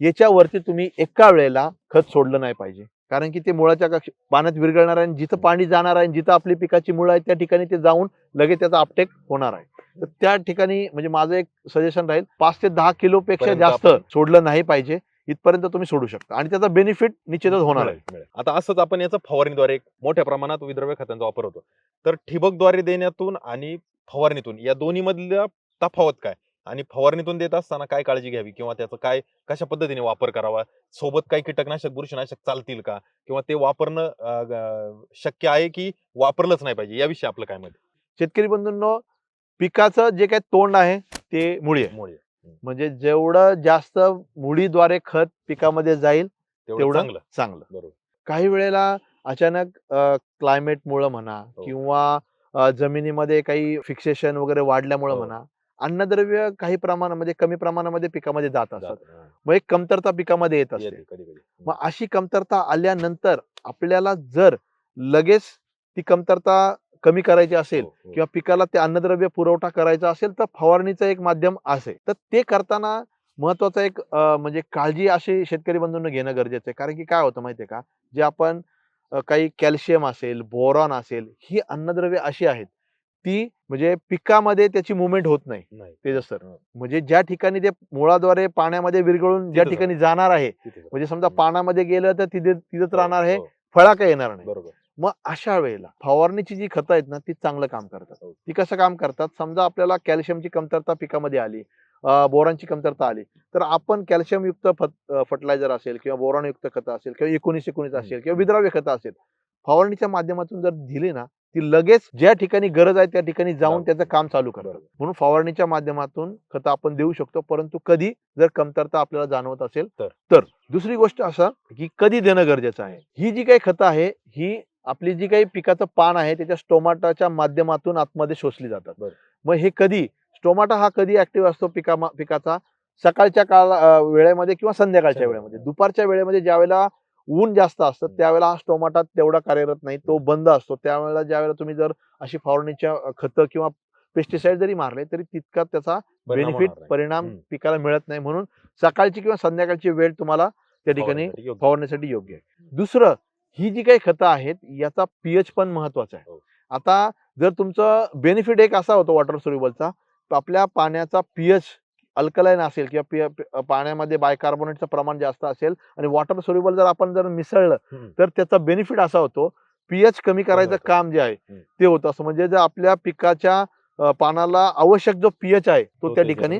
याच्यावरती तुम्ही एका वेळेला खत सोडलं नाही पाहिजे. कारण की ते मुळाच्या पाण्यात विरघळणार आहे आणि जिथं पाणी जाणार आहे, जिथं आपली पिकाची मुळं आहेत त्या ठिकाणी ते जाऊन लगेच त्याचा अपटेक होणार आहे. तर त्या ठिकाणी म्हणजे माझं एक सजेशन राहील, 5 ते 10 किलो पेक्षा जास्त सोडलं नाही पाहिजे. इथपर्यंत तुम्ही सोडू शकता आणि त्याचा बेनिफिट निश्चितच होणार आहे. आता असंच आपण याचा फवारणीद्वारे मोठ्या प्रमाणात विद्रव्य खतांचा वापर होतो. तर ठिबकद्वारे देण्यातून आणि फवारणीतून या दोन्ही मधला तफावत काय, आणि फवारणीतून देत असताना काय काळजी घ्यावी, किंवा त्याचा काय कशा पद्धतीने वापर करावा, सोबत काही कीटकनाशक बुरशीनाशक चालतील का, किंवा ते वापरणं शक्य आहे की वापरलंच नाही पाहिजे, याविषयी आपलं काय मत? शेतकरी बंधूंनो, पिकाचं जे काही तोंड आहे ते मुळी आहे. म्हणजे जेवढं जास्त मुळीद्वारे खत पिकामध्ये जाईल तेवढं चांगलं. बरोबर. काही वेळेला अचानक क्लायमेट मुळे म्हणा किंवा जमिनीमध्ये काही फिक्सेशन वगैरे वाढल्यामुळे म्हणा, अन्नद्रव्य काही प्रमाणामध्ये कमी प्रमाणामध्ये पिकामध्ये जात असतात. मग एक कमतरता पिकामध्ये येत असते. मग अशी कमतरता आल्यानंतर आपल्याला जर लगेच ती कमतरता कमी करायची असेल किंवा पिकाला ते अन्नद्रव्य पुरवठा करायचा असेल तर फवारणीचं एक माध्यम असेल. तर ते करताना महत्वाचं एक म्हणजे काळजी अशी शेतकरी बंधूंना घेणं गरजेचं आहे. कारण की काय होतं माहितीये का, जे आपण काही कॅल्शियम असेल, बोरॉन असेल, ही अन्नद्रव्य अशी आहेत ती म्हणजे पिकामध्ये त्याची मुवमेंट होत नाही. तेजस सर, म्हणजे ज्या ठिकाणी ते मुळाद्वारे पाण्यामध्ये विरघळून ज्या ठिकाणी जाणार आहे, म्हणजे समजा पाण्यामध्ये गेलं तर तिथेच राहणार आहे, फळा काही येणार नाही. बरोबर. मग अशा वेळेला फवारणीची जी खतं आहेत ना, ती चांगलं काम करतात. ती कसं काम करतात, समजा आपल्याला कॅल्शियमची कमतरता पिकामध्ये आली, बोरॉनची कमतरता आली, तर आपण कॅल्शियम युक्त फर्टिलायझर असेल किंवा बोरॉन युक्त खतं असेल किंवा 19-19 असेल किंवा विद्राव्य खतं असेल, फवारणीच्या माध्यमातून जर दिली ना, ती लगेच ज्या ठिकाणी गरज आहे त्या ठिकाणी जाऊन त्याचं काम चालू करतात. म्हणून फवारणीच्या माध्यमातून खतं आपण देऊ शकतो, परंतु कधी जर कमतरता आपल्याला जाणवत असेल तर. दुसरी गोष्ट असं की कधी देणं गरजेचं आहे. ही जी काही खतं आहे ही आपली जी काही पिकाचं पान आहे त्याच्या स्टोमाटाच्या माध्यमातून आतमध्ये शोषली जातात. मग हे कधी, स्टोमाटा हा कधी ऍक्टिव्ह असतो पिकाचा, सकाळच्या वेळेमध्ये किंवा संध्याकाळच्या वेळेमध्ये. दुपारच्या वेळेमध्ये ज्यावेळेला ऊन जास्त असतं त्यावेळेला हा स्टोमाटा तेवढा कार्यरत नाही, तो बंद असतो. त्यावेळेला ज्यावेळेला तुम्ही जर अशी फवारणीच्या खतं किंवा पेस्टिसाइड जरी मारले तरी तितका त्याचा परिणाम पिकाला मिळत नाही. म्हणून सकाळची किंवा संध्याकाळची वेळ तुम्हाला त्या ठिकाणी फवारण्यासाठी योग्य आहे. दुसरं, ही जी काही खतं आहेत याचा पीएच पण महत्वाचा आहे. आता जर तुमचं बेनिफिट एक असा होतो वॉटर सोल्युबलचा, तर आपल्या पाण्याचा पीएच अल्कलाईन असेल किंवा पाण्यामध्ये बायकार्बोनेटचं प्रमाण जास्त असेल आणि वॉटर सोल्युबल जर आपण मिसळलं तर त्याचा बेनिफिट असा होतो, पीएच कमी करायचं काम जे आहे ते होतं. असं म्हणजे जर आपल्या पिकाच्या पानाला आवश्यक जो पीएच आहे तो त्या ठिकाणी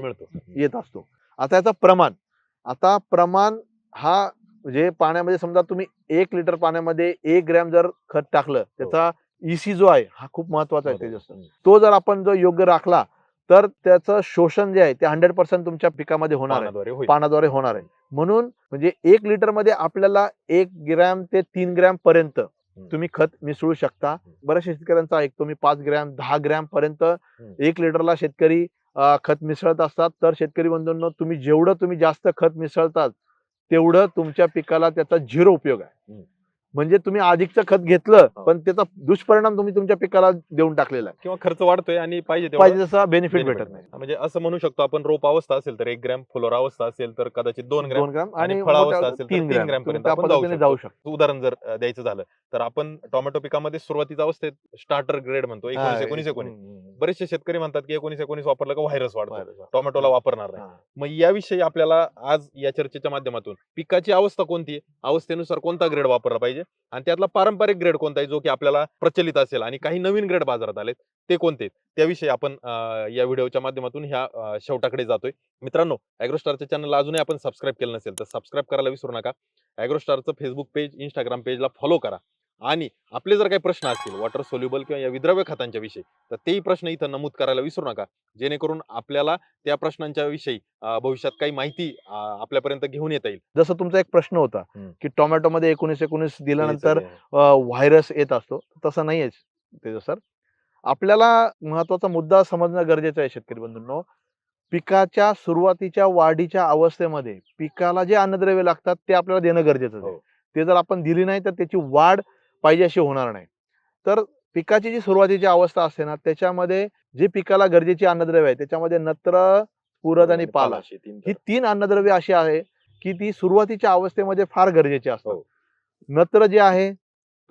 येत असतो. आता याचं प्रमाण हा म्हणजे पाण्यामध्ये समजा तुम्ही 1 लिटर पाण्यामध्ये 1 ग्रॅम जर खत टाकलं, त्याचा EC जो आहे हा खूप महत्वाचा आहे बरोबर. तेजस. तो जर आपण जो योग्य राखला तर त्याचं शोषण जे आहे ते 100% तुमच्या पिकामध्ये होणार आहे, पानाद्वारे होईल. पानाद्वारे होणार आहे. म्हणून म्हणजे 1 लिटर मध्ये आपल्याला 1 ग्रॅम ते 3 ग्रॅम पर्यंत तुम्ही खत मिसळू शकता. बऱ्याचशा शेतकऱ्यांचा ऐकतो मी 5 ग्रॅम 10 ग्रॅम पर्यंत 1 लिटरला शेतकरी खत मिसळत असतात. तर शेतकरी बंधूंनो, जेवढं तुम्ही जास्त खत मिसळतात तेवढं तुमच्या पिकाला त्याचा 0 उपयोग आहे. म्हणजे तुम्ही अधिकचं खत घेतलं पण त्याचा दुष्परिणाम तुम्ही तुमच्या पिकाला देऊन टाकलेला आहे. किंवा खर्च वाढतोय आणि पाहिजे पाहिजे तसा बेनिफिट भेटत नाही. म्हणजे असं म्हणू शकतो आपण, रोप अवस्था असेल तर 1 ग्रॅम, फुलोरा अवस्था असेल तर कदाचित 2 ग्रॅम 2 ग्रॅम आणि आणि फळावस्था असेल तर 3 3 ग्रॅम पर्यंत त्या आपण पद्धतीने जाऊ शकतो. उदाहरण जर द्यायचं झालं तर आपण टोमॅटो पिकामध्ये सुरुवातीच्या अवस्थेत स्टार्टर ग्रेड म्हणतो 19-19-19. बरेचसे शेतकरी म्हणतात की 19-19 वापरलं का व्हायरस वाढतो, टोमॅटोला वापरणार नाही. मग याविषयी आपल्याला आज या चर्चेच्या माध्यमातून पिकाची अवस्था कोणती, अवस्थेनुसार कोणता ग्रेड वापरला पाहिजे आणि त्यातला पारंपरिक ग्रेड कोणता आहे जो की आपल्याला प्रचलित असेल आणि काही नवीन ग्रेड बाजारात आलेत ते कोणते, त्याविषयी आपण या व्हिडिओच्या माध्यमातून ह्या शेवटाकडे जातोय. मित्रांनो, ॲग्रोस्टारच्या चॅनलला अजूनही आपण सबस्क्राईब केलं नसेल तर सबस्क्राईब करायला विसरू नका. ॲग्रोस्टारचं फेसबुक पेज, इंस्टाग्राम पेजला फॉलो करा आणि आपले जर काही प्रश्न असतील वॉटर सोल्युबल किंवा या विद्रव्य खतांच्या विषयी तर तेही प्रश्न इथं नमूद करायला विसरू नका, जेणेकरून आपल्याला त्या प्रश्नांच्या विषयी भविष्यात काही माहिती आपल्यापर्यंत घेऊन येता येईल. जसं तुमचा एक प्रश्न होता की टोमॅटोमध्ये 19-19 दिल्यानंतर व्हायरस येत असतो, तसं नाहीये तेजस सर. आपल्याला महत्वाचा मुद्दा समजणं गरजेचं आहे शेतकरी बंधूंनो. पिकाच्या सुरुवातीच्या वाढीच्या अवस्थेमध्ये पिकाला जे अन्नद्रव्य लागतात ते आपल्याला देणं गरजेचं आहे. ते जर आपण दिली नाही तर त्याची वाढ पाहिजे अशी होणार नाही. तर पिकाची जी सुरुवातीची अवस्था असते ना त्याच्यामध्ये जे पिकाला गरजेची अन्नद्रव्य आहे त्याच्यामध्ये नत्र, स्फुरद आणि पालाश ही 3 अन्नद्रव्य अशी आहे की ती सुरुवातीच्या अवस्थेमध्ये फार गरजेची असतात. नत्र जे आहे,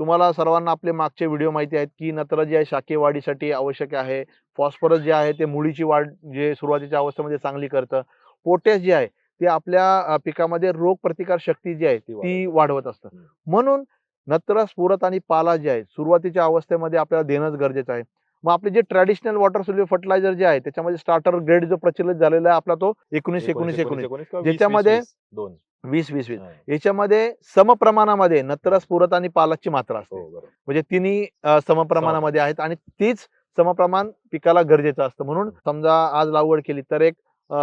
तुम्हाला सर्वांना आपले मागचे व्हिडिओ माहिती आहेत की नत्र जे आहे शाकीय वाढीसाठी आवश्यक आहे. फॉस्फरस जे आहे ते मुळीची वाढ जे सुरुवातीच्या अवस्थेमध्ये चांगली करतं. पोटॅश जे आहे ते आपल्या पिकामध्ये रोग प्रतिकार शक्ती जी आहे ती वाढवत असतं. म्हणून नत्र, स्फुरद आणि पालाश जे आहे सुरुवातीच्या अवस्थेमध्ये आपल्याला देणंच गरजेचं आहे. मग आपले जे ट्रॅडिशनल वॉटर सोल्युबल फर्टिलायझर जे आहे त्याच्यामध्ये स्टार्टर ग्रेड जो प्रचलित झालेला आहे आपला तो 19-19-19 ज्याच्यामध्ये 20-20 याच्यामध्ये समप्रमाणामध्ये नत्र, स्फुरद आणि पालाशची मात्रा असते. म्हणजे तिन्ही समप्रमाणामध्ये आहेत आणि तीच समप्रमाण पिकाला गरजेचं असतं. म्हणून समजा आज लागवड केली तर एक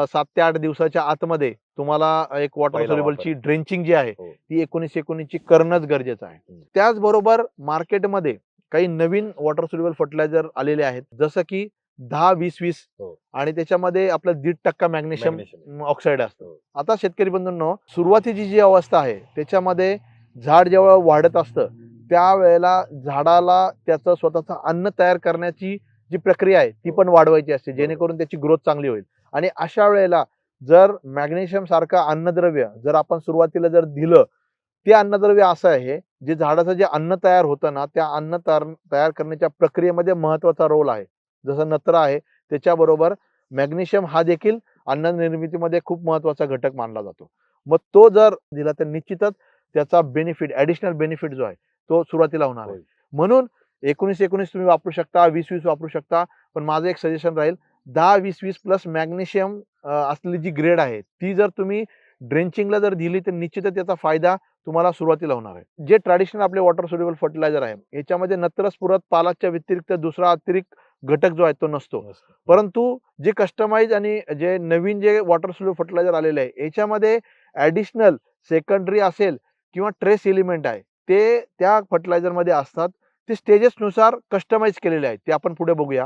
7 ते 8 दिवसाच्या आतमध्ये तुम्हाला एक वॉटर सोल्युबलची ड्रेंचिंग जी आहे ती 19-19 करणंच गरजेचं आहे. त्याचबरोबर मार्केटमध्ये काही नवीन वॉटर सोल्युबल फर्टिलायझर आलेले आहेत जसं की 10-20-20 आणि त्याच्यामध्ये आपलं 1.5% मॅग्नेशियम ऑक्साईड असतं. आता शेतकरी बंधूंनो, सुरुवातीची जी अवस्था आहे त्याच्यामध्ये झाड जेव्हा वाढत असतं त्यावेळेला झाडाला त्याचं स्वतःचं अन्न तयार करण्याची जी प्रक्रिया आहे ती पण वाढवायची असते जेणेकरून त्याची ग्रोथ चांगली होईल. आणि अशा वेळेला जर मॅग्नेशियम सारखं अन्नद्रव्य जर आपण सुरुवातीला जर दिलं, ते अन्नद्रव्य असं आहे जे झाडाचं जे अन्न तयार होतं ना त्या अन्न तयार करण्याच्या प्रक्रियेमध्ये महत्वाचा रोल आहे. जसं नत्र आहे त्याच्याबरोबर मॅग्नेशियम हा देखील अन्न निर्मितीमध्ये खूप महत्वाचा घटक मानला जातो. मग तो जर दिला तर निश्चितच त्याचा बेनिफिट, ऍडिशनल बेनिफिट जो आहे तो सुरुवातीला होणार आहे. म्हणून 19-19 तुम्ही वापरू शकता, 20-20 वापरू शकता, पण माझं एक सजेशन राहील 10-20-20 प्लस मॅग्नेशियम असलेली जी ग्रेड आहे ती जर तुम्ही ड्रेंचिंगला जर दिली तर निश्चितच त्याचा फायदा तुम्हाला सुरुवातीला होणार आहे. जे ट्रॅडिशनल आपले वॉटर सोल्युबल फर्टिलायझर आहे याच्यामध्ये नत्र, स्फुरद, पालाशच्या व्यतिरिक्त दुसरा अतिरिक्त घटक जो आहे तो नसतो. परंतु जे कस्टमाइज आणि जे नवीन जे वॉटर सोल्युबल फर्टिलायझर आलेले आहे याच्यामध्ये ऍडिशनल सेकंडरी असेल किंवा ट्रेस एलिमेंट आहे ते त्या फर्टिलायझर मध्ये असतात. ते स्टेजेसनुसार कस्टमाइज केलेले आहेत, ते आपण पुढे बघूया.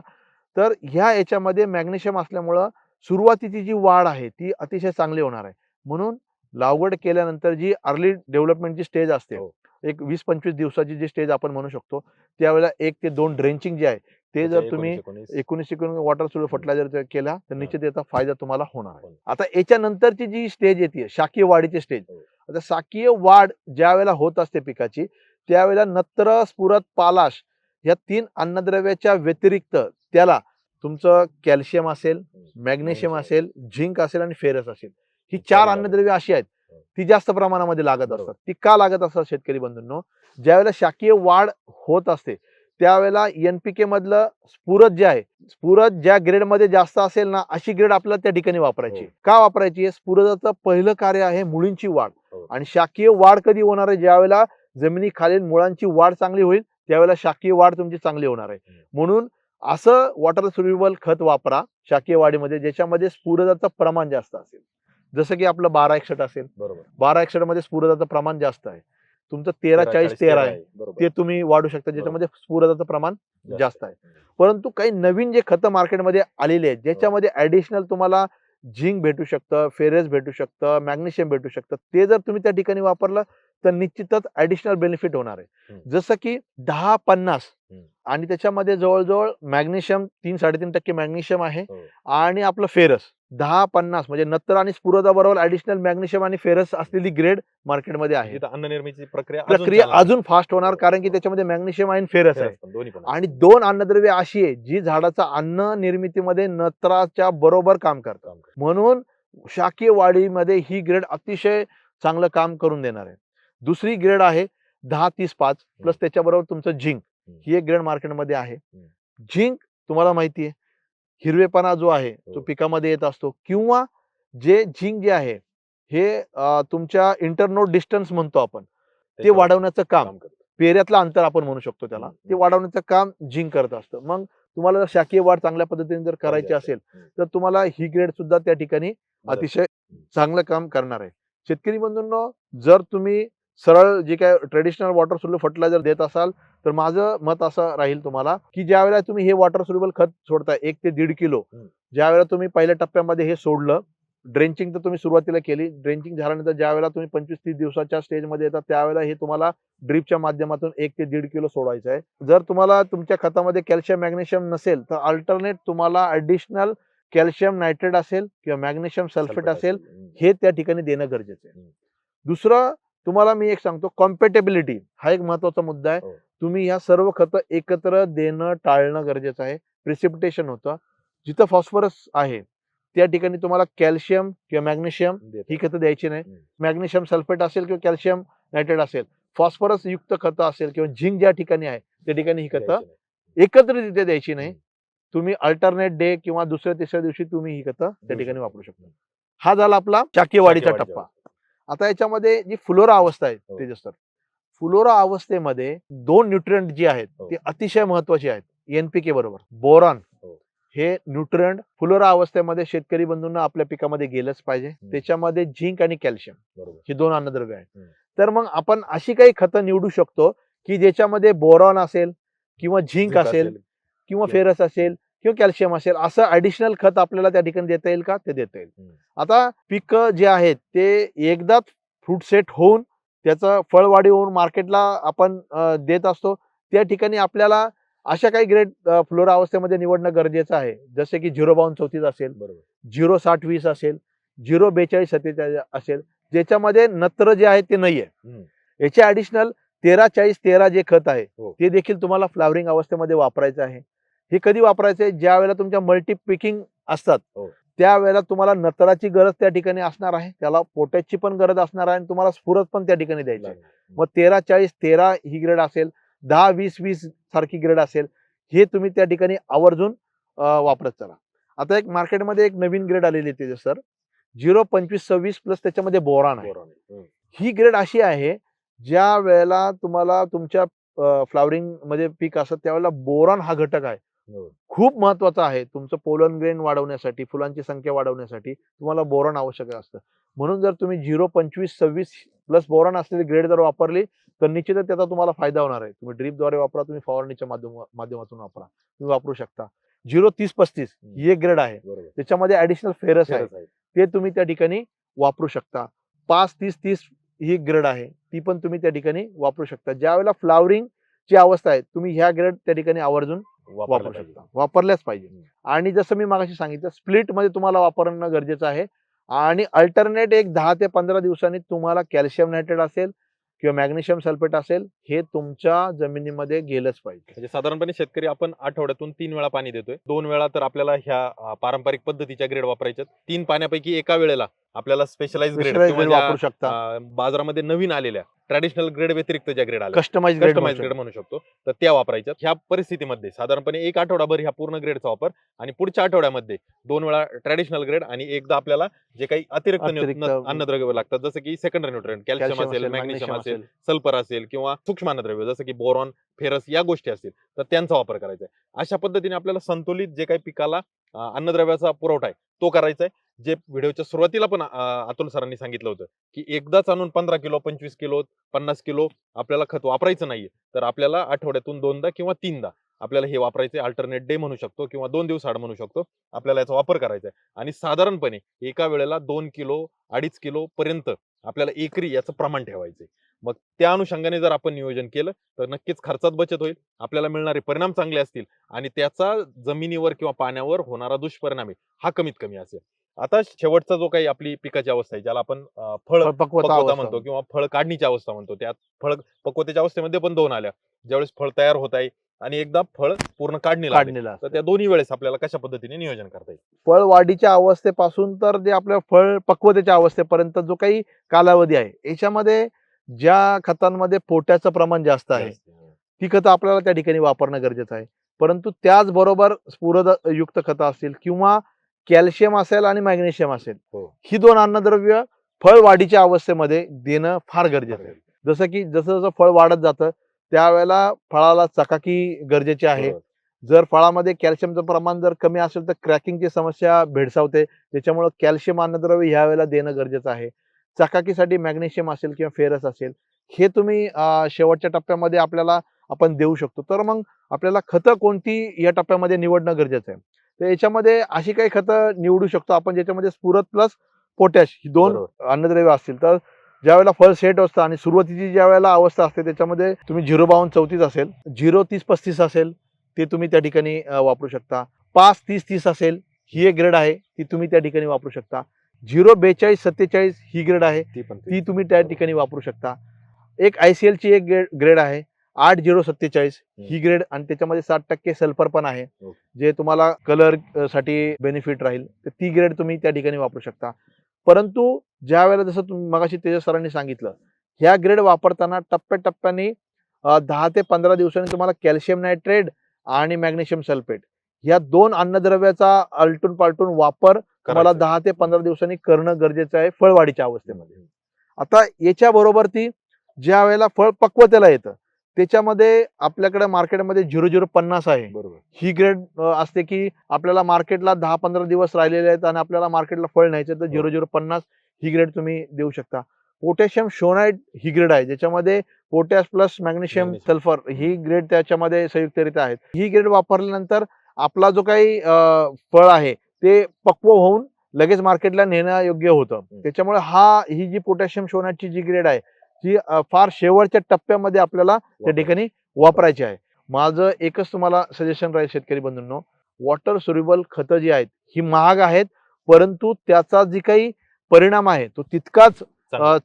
तर ह्या याच्यामध्ये मॅग्नेशियम असल्यामुळं सुरुवातीची जी वाढ आहे ती अतिशय चांगली होणार आहे. म्हणून लागवड केल्यानंतर जी अर्ली डेव्हलपमेंटची स्टेज असते एक 20-25 दिवसाची जी स्टेज आपण म्हणू शकतो त्यावेळेला 1 ते 2 ड्रेंचिंग जे आहे ते जर तुम्ही 19-19 वॉटर सोल्युबल फर्टिलायझर केला तर निश्चित याचा फायदा तुम्हाला होणार आहे. आता याच्यानंतरची जी स्टेज येते शाकीय वाढीची स्टेज. आता शाकीय वाढ ज्या वेळेला होत असते पिकाची त्यावेळेला नत्र, स्फुरद, पालाश या 3 अन्नद्रव्याच्या व्यतिरिक्त त्याला तुमचं कॅल्शियम असेल, मॅग्नेशियम असेल, झिंक असेल आणि फेरस असेल, ही 4 अन्नद्रव्य अशी आहेत ती जास्त प्रमाणामध्ये लागत असतात. ती का लागत असतात शेतकरी बंधूंनो, ज्यावेळेला शाकीय वाढ होत असते त्यावेळेला NPK मधलं स्फुरद जे आहे, स्फुरद ज्या ग्रेड मध्ये जास्त असेल ना अशी ग्रेड आपल्याला त्या ठिकाणी वापरायची. का वापरायची? स्फुरदाचं पहिलं कार्य आहे मुळींची वाढ आणि शाकीय वाढ कधी होणार आहे ज्यावेळेला जमिनीखालील मुळांची वाढ चांगली होईल त्यावेळेला शाकीय वाढ तुमची चांगली होणार आहे. म्हणून असं वॉटर सोल्युबल खत वापरा शाकीय वाढीमध्ये, ज्याच्यामध्ये स्फुरदाचं प्रमाण जास्त असेल. जसं की आपलं 1261 असेल, बरोबर 1261 मध्ये स्फुरदाचं प्रमाण जास्त आहे. तुमचं 1340-13 आहे, बरोबर ते तुम्ही वाढू शकता, ज्याच्यामध्ये स्फुरदाचं प्रमाण जास्त आहे. परंतु काही नवीन जे खतं मार्केटमध्ये आलेली आहेत, ज्याच्यामध्ये ऍडिशनल तुम्हाला झिंक भेटू शकतं, फेरस भेटू शकतं, मॅग्नेशियम भेटू शकतं, ते जर तुम्ही त्या ठिकाणी वापरलं तर निश्चितच ऍडिशनल बेनिफिट होणार आहे. जसं की 10-50 आणि त्याच्यामध्ये जवळजवळ मॅग्नेशियम 3-3.5% मॅग्नेशियम आहे आणि आपलं फेरस 10-50 म्हणजे नत्र आणि स्फुरदा बरोबर ऍडिशनल मॅग्नेशियम आणि फेरस असलेली ग्रेड मार्केटमध्ये आहे. अन्न निर्मितीची प्रक्रिया अजून फास्ट होणार, कारण की त्याच्यामध्ये मॅग्नेशियम आणि फेरस आहे. आणि 2 अन्नद्रव्य अशी आहे जी झाडाचा अन्न निर्मितीमध्ये नत्राच्या बरोबर काम करतात. म्हणून शाकीय वाढीमध्ये ही ग्रेड अतिशय चांगलं काम करून देणार आहे. दुसरी ग्रेड आहे 10-30-5 प्लस त्याच्याबरोबर तुमचं झिंक. ही एक ग्रेड मार्केटमध्ये आहे. झिंक तुम्हाला माहिती आहे, हिरवेपणा जो आहे तो पिकामध्ये येत असतो, किंवा जे झिंक जे आहे हे तुमच्या इंटरनोड डिस्टन्स म्हणतो आपण, ते वाढवण्याचं काम, पेऱ्यातलं अंतर आपण म्हणू शकतो त्याला, ते वाढवण्याचं काम झिंक करत असतं. मग तुम्हाला जर शाकीय वाढ चांगल्या पद्धतीने जर करायची असेल तर तुम्हाला ही ग्रेड सुद्धा त्या ठिकाणी अतिशय चांगलं काम करणार आहे. शेतकरी बंधूंनो, जर तुम्ही सरळ जे काय ट्रेडिशनल वॉटर सोल्युबल फर्टिलायझर देत असाल तर माझं मत असं राहील तुम्हाला की ज्या वेळेला तुम्ही हे वॉटर सोल्युबल खत सोडताय 1 ते 1.5 किलो, ज्या वेळेला तुम्ही पहिल्या टप्प्यामध्ये हे सोडलं, ड्रेंचिंग तर तुम्ही सुरुवातीला केली, ड्रेंचिंग झाल्यानंतर ज्या वेळेला तुम्ही 25-30 दिवसाच्या स्टेजमध्ये येतात त्यावेळेला हे तुम्हाला ड्रीपच्या माध्यमातून 1 ते 1.5 किलो सोडायचं आहे. जर तुम्हाला तुमच्या खतामध्ये कॅल्शियम मॅग्नेशियम नसेल तर अल्टरनेट तुम्हाला ऍडिशनल कॅल्शियम नायट्रेट असेल किंवा मॅग्नेशियम सल्फेट असेल, हे त्या ठिकाणी देणं गरजेचं आहे. दुसरं तुम्हाला मी एक सांगतो, कॉम्पॅटेबिलिटी हा एक महत्वाचा मुद्दा आहे. तुम्ही ह्या सर्व खतं एकत्र देणं टाळणं गरजेचं आहे. प्रिसिपिटेशन होतं. जिथं फॉस्फरस आहे त्या ठिकाणी तुम्हाला कॅल्शियम किंवा मॅग्नेशियम ही खतं द्यायची नाही. मॅग्नेशियम सल्फेट असेल किंवा कॅल्शियम नायट्रेट असेल, फॉस्फरस युक्त खतं असेल किंवा झिंक ज्या ठिकाणी आहे त्या ठिकाणी ही खतं एकत्रितरित्या द्यायची नाही. तुम्ही अल्टरनेट डे किंवा दुसऱ्या तिसऱ्या दिवशी तुम्ही ही खतं त्या ठिकाणी वापरू शकता. हा झाला आपला शाकीय वाढीचा टप्पा. आता याच्यामध्ये जी फ्लोरा अवस्था आहे तेजस सर, फ्लोरा अवस्थेमध्ये 2 न्यूट्रिएंट जी आहेत ते अतिशय महत्वाचे आहेत. एनपीके बरोबर बोरॉन हे न्यूट्रिएंट फ्लोरा अवस्थेमध्ये शेतकरी बंधूंना आपल्या पिकामध्ये गेलंच पाहिजे. त्याच्यामध्ये झिंक आणि कॅल्शियम ही 2 अन्नद्रव्य आहेत. तर मग आपण अशी काही खतं निवडू शकतो की ज्याच्यामध्ये बोरॉन असेल किंवा झिंक असेल किंवा फेरस असेल किंवा कॅल्शियम असेल, असं ऍडिशनल खत आपल्याला त्या ठिकाणी देता येईल का? ते देता येईल. आता पीक जे आहेत ते एकदाच फ्रूट सेट होऊन त्याचं फळवाढी होऊन मार्केटला आपण देत असतो, त्या ठिकाणी आपल्याला अशा काही ग्रेड फ्लोरा अवस्थेमध्ये निवडणं गरजेचं आहे. जसे की 05234 असेल, 06020 असेल, 04247 असेल, ज्याच्यामध्ये नत्र जे आहे ते नाहीये. याच्या ऍडिशनल 1340-13 जे खत आहे ते देखील तुम्हाला फ्लावरिंग अवस्थेमध्ये वापरायचं आहे. हे कधी वापरायचं आहे? ज्या वेळेला तुमच्या मल्टी पिकिंग असतात त्यावेळेला तुम्हाला नत्राची गरज त्या ठिकाणी असणार आहे, त्याला पोटॅशची पण गरज असणार आहे आणि तुम्हाला स्फुरद पण त्या ठिकाणी द्यायची आहे. मग 1340-13 ही ग्रेड असेल, 10-20-20 सारखी ग्रेड असेल, हे तुम्ही त्या ठिकाणी आवर्जून वापरत चला. आता एक मार्केटमध्ये एक नवीन ग्रेड आलेली आहे तेजस सर, 02526 प्लस त्याच्यामध्ये बोरॉन आहे. ही ग्रेड अशी आहे ज्या वेळेला तुम्हाला तुमच्या फ्लावरिंग मध्ये पीक असत त्यावेळेला बोरॉन हा घटक आहे, खूप महत्वाचा आहे. तुमचं पोलन ग्रेन वाढवण्यासाठी, फुलांची संख्या वाढवण्यासाठी तुम्हाला बोरॉन आवश्यक असतं. म्हणून जर तुम्ही 02526 प्लस बोरॉन असलेली ग्रेड जर वापरली तर निश्चितच त्याचा तुम्हाला फायदा होणार आहे. तुम्ही ड्रीपद्वारे वापरा, तुम्ही फवारणीच्या माध्यमातून वापरा, तुम्ही वापरू शकता. 03035 ही एक ग्रेड आहे, त्याच्यामध्ये ऍडिशनल फेरस आहे, ते तुम्ही त्या ठिकाणी वापरू शकता. 53030 ही ग्रेड आहे, ती पण तुम्ही त्या ठिकाणी वापरू शकता. ज्या वेळेला फ्लावरिंग ची अवस्था आहे तुम्ही ह्या ग्रेड त्या ठिकाणी आवर्जून वापरू शकता, वापरल्याच पाहिजे. आणि जसं मी मागाशी सांगितलं, स्प्लिट मध्ये तुम्हाला वापरणं गरजेचं आहे. आणि अल्टरनेट एक 10 ते 15 दिवसांनी तुम्हाला कॅल्शियम नायट्रेट असेल किंवा मॅग्नेशियम सल्फेट असेल, हे तुमच्या जमिनीमध्ये गेलंच पाहिजे. म्हणजे साधारणपणे शेतकरी आपण आठवड्यातून 3 वेळा पाणी देतोय, 2 वेळा तर आपल्याला ह्या पारंपरिक पद्धतीच्या ग्रेड वापरायच्या. 3 पाण्यापैकी एका वेळेला आपल्याला स्पेशलाइज ग्रेड Specialized किंवा grade ज्या, वापरू शकता, बाजारामध्ये नवीन आलेल्या ट्रॅडिशनल ग्रेड व्यतिरिक्त ज्या ग्रेड आल्या, कस्टमाइज ग्रेड कस्टमाइज ग्रेड म्हणू शकतो, तर त्या वापरायच्या. ह्या परिस्थितीमध्ये साधारणपणे एक आठवडाभर ह्या पूर्ण ग्रेडचा वापर आणि पुढच्या आठवड्यामध्ये 2 वेळा ट्रॅडिशनल ग्रेड आणि एकदा आपल्याला जे काही अतिरिक्त अतिरिक्त अन्नद्रव्य लागतात, जसं की सेकंडरी न्यूट्रिएंट, कॅल्शियम असेल, मॅग्नेशियम असेल, सल्फर असेल किंवा सूक्ष्म अन्नद्रव्य जसं की बोरॉन, फेरस या गोष्टी असतील, तर त्यांचा वापर करायचा आहे. अशा पद्धतीने आपल्याला संतुलित जे काही पिकाला अन्नद्रव्याचा पुरवठा आहे तो करायचा आहे. जे व्हिडिओच्या सुरुवातीला पण अतुल सरांनी सांगितलं होतं की एकदाच आणून 15 किलो, 25 किलो, 50 किलो आपल्याला खत वापरायचं नाहीये, तर आपल्याला आठवड्यातून 2दा किंवा 3दा आपल्याला हे वापरायचे, अल्टरनेट डे म्हणू शकतो किंवा 2 दिवस आड म्हणू शकतो, आपल्याला याचा वापर करायचा आहे. आणि साधारणपणे एका वेळेला 2 किलो, 2.5 किलो पर्यंत आपल्याला एकरी याचं प्रमाण ठेवायचंय. मग त्या अनुषंगाने जर आपण नियोजन केलं तर नक्कीच खर्चात बचत होईल, आपल्याला मिळणारे परिणाम चांगले असतील आणि त्याचा जमिनीवर किंवा पाण्यावर होणारा दुष्परिणाम आहे हा कमीत कमी असेल. आता शेवटचा जो काही आपली पिकाची अवस्था आहे, ज्याला आपण फळ पक्वता पक्वता अवस्था म्हणतो किंवा फळ काढणीची अवस्था म्हणतो, त्यात फळ पक्वतेच्या अवस्थेमध्ये पण 2 आल्या, ज्यावेळेस फळ तयार होत आहे आणि एकदा फळ पूर्ण काढणीला आले. काढणीला तर त्या दोन्ही वेळेस आपल्याला कशा पद्धतीने नियोजन करता येईल? फळ वाढीच्या अवस्थेपासून तर जे आपल्या फळ पक्वतेच्या अवस्थेपर्यंत जो काही कालावधी आहे, याच्यामध्ये ज्या खतांमध्ये पोटॅचं प्रमाण जास्त आहे ती खतं आपल्याला त्या ठिकाणी वापरणं गरजेचं आहे. परंतु त्याचबरोबर स्फुरदयुक्त खतं असतील किंवा कॅल्शियम असेल आणि मॅग्नेशियम असेल, हो. ही 2 अन्नद्रव्य फळ वाढीच्या अवस्थेमध्ये देणं फार गरजेचं आहे. जसं की जसं जसं फळ वाढत जातं त्यावेळेला फळाला चकाकी गरजेची आहे. बरोबर. जर फळामध्ये कॅल्शियमचं प्रमाण जर कमी असेल तर क्रॅकिंगची समस्या भेडसावते, त्याच्यामुळे कॅल्शियम अन्नद्रव्य ह्या वेळेला देणं गरजेचं आहे. चकाकीसाठी मॅग्नेशियम असेल किंवा फेरस असेल, हे तुम्ही शेवटच्या टप्प्यामध्ये आपल्याला आपण देऊ शकतो. तर मग आपल्याला खतं कोणती या टप्प्यामध्ये निवडणं गरजेचं आहे. तर याच्यामध्ये अशी काही खतं निवडू शकतो आपण ज्याच्यामध्ये स्फुरद प्लस पोटॅश ही 2 बरोबर. अन्नद्रव्य असतील. तर ज्या वेळेला फळ सेट असतं आणि सुरुवातीची ज्या वेळेला अवस्था असते त्याच्यामध्ये तुम्ही 05234 असेल, 03035 असेल, ते तुम्ही त्या ठिकाणी वापरू शकता. 53030 असेल, ही एक ग्रेड आहे, ती तुम्ही त्या ठिकाणी वापरू शकता. 04247 ही ग्रेड आहे, ती तुम्ही त्या ठिकाणी वापरू शकता. एक ICL ची एक ग्रेड आहे 8047 ही ग्रेड आणि त्याच्यामध्ये 60% सल्फर पण आहे, जे तुम्हाला कलर साठी बेनिफिट राहील, तर ती ग्रेड तुम्ही त्या ठिकाणी वापरू शकता. परंतु ज्या वेळेला जसं तुम्ही मगाशी तेजस सरांनी सांगितलं, ह्या ग्रेड वापरताना टप्प्याटप्प्याने 10 ते 15 दिवसांनी तुम्हाला कॅल्शियम नायट्रेट आणि मॅग्नेशियम सल्फेट या 2 अन्नद्रव्याचा आलटून पालटून वापर तुम्हाला 10 ते 15 दिवसांनी करणं गरजेचं आहे फळवाढीच्या अवस्थेमध्ये. आता याच्या बरोबर ती ज्या वेळेला फळ पक्वतेला येतं त्याच्यामध्ये आपल्याकडे मार्केटमध्ये 0050 आहे, बरोबर. ही ग्रेड असते की आपल्याला मार्केटला 10-15 दिवस राहिलेले आहेत आणि आपल्याला मार्केटला फळ न्यायचं तर 0050 ही ग्रेड तुम्ही देऊ शकता. पोटॅशियम शोनाइट ही ग्रेड आहे, ज्याच्यामध्ये पोटॅश प्लस मॅग्नेशियम सल्फर ही ग्रेड त्याच्यामध्ये संयुक्तरित्या आहेत. ही ग्रेड वापरल्यानंतर आपला जो काही फळ आहे ते पक्व होऊन लगेच मार्केटला नेणं योग्य होतं. त्याच्यामुळे ही जी पोटॅशियम शोनाइटची जी ग्रेड आहे ती फार शेवटच्या टप्प्यामध्ये आपल्याला त्या ठिकाणी वापरायची आहे. माझं एकच तुम्हाला सजेशन राहील शेतकरी बंधूंनो, वॉटर सोल्युबल खतं जी आहेत ही महाग आहेत, परंतु त्याचा जी काही परिणाम आहे तो तितकाच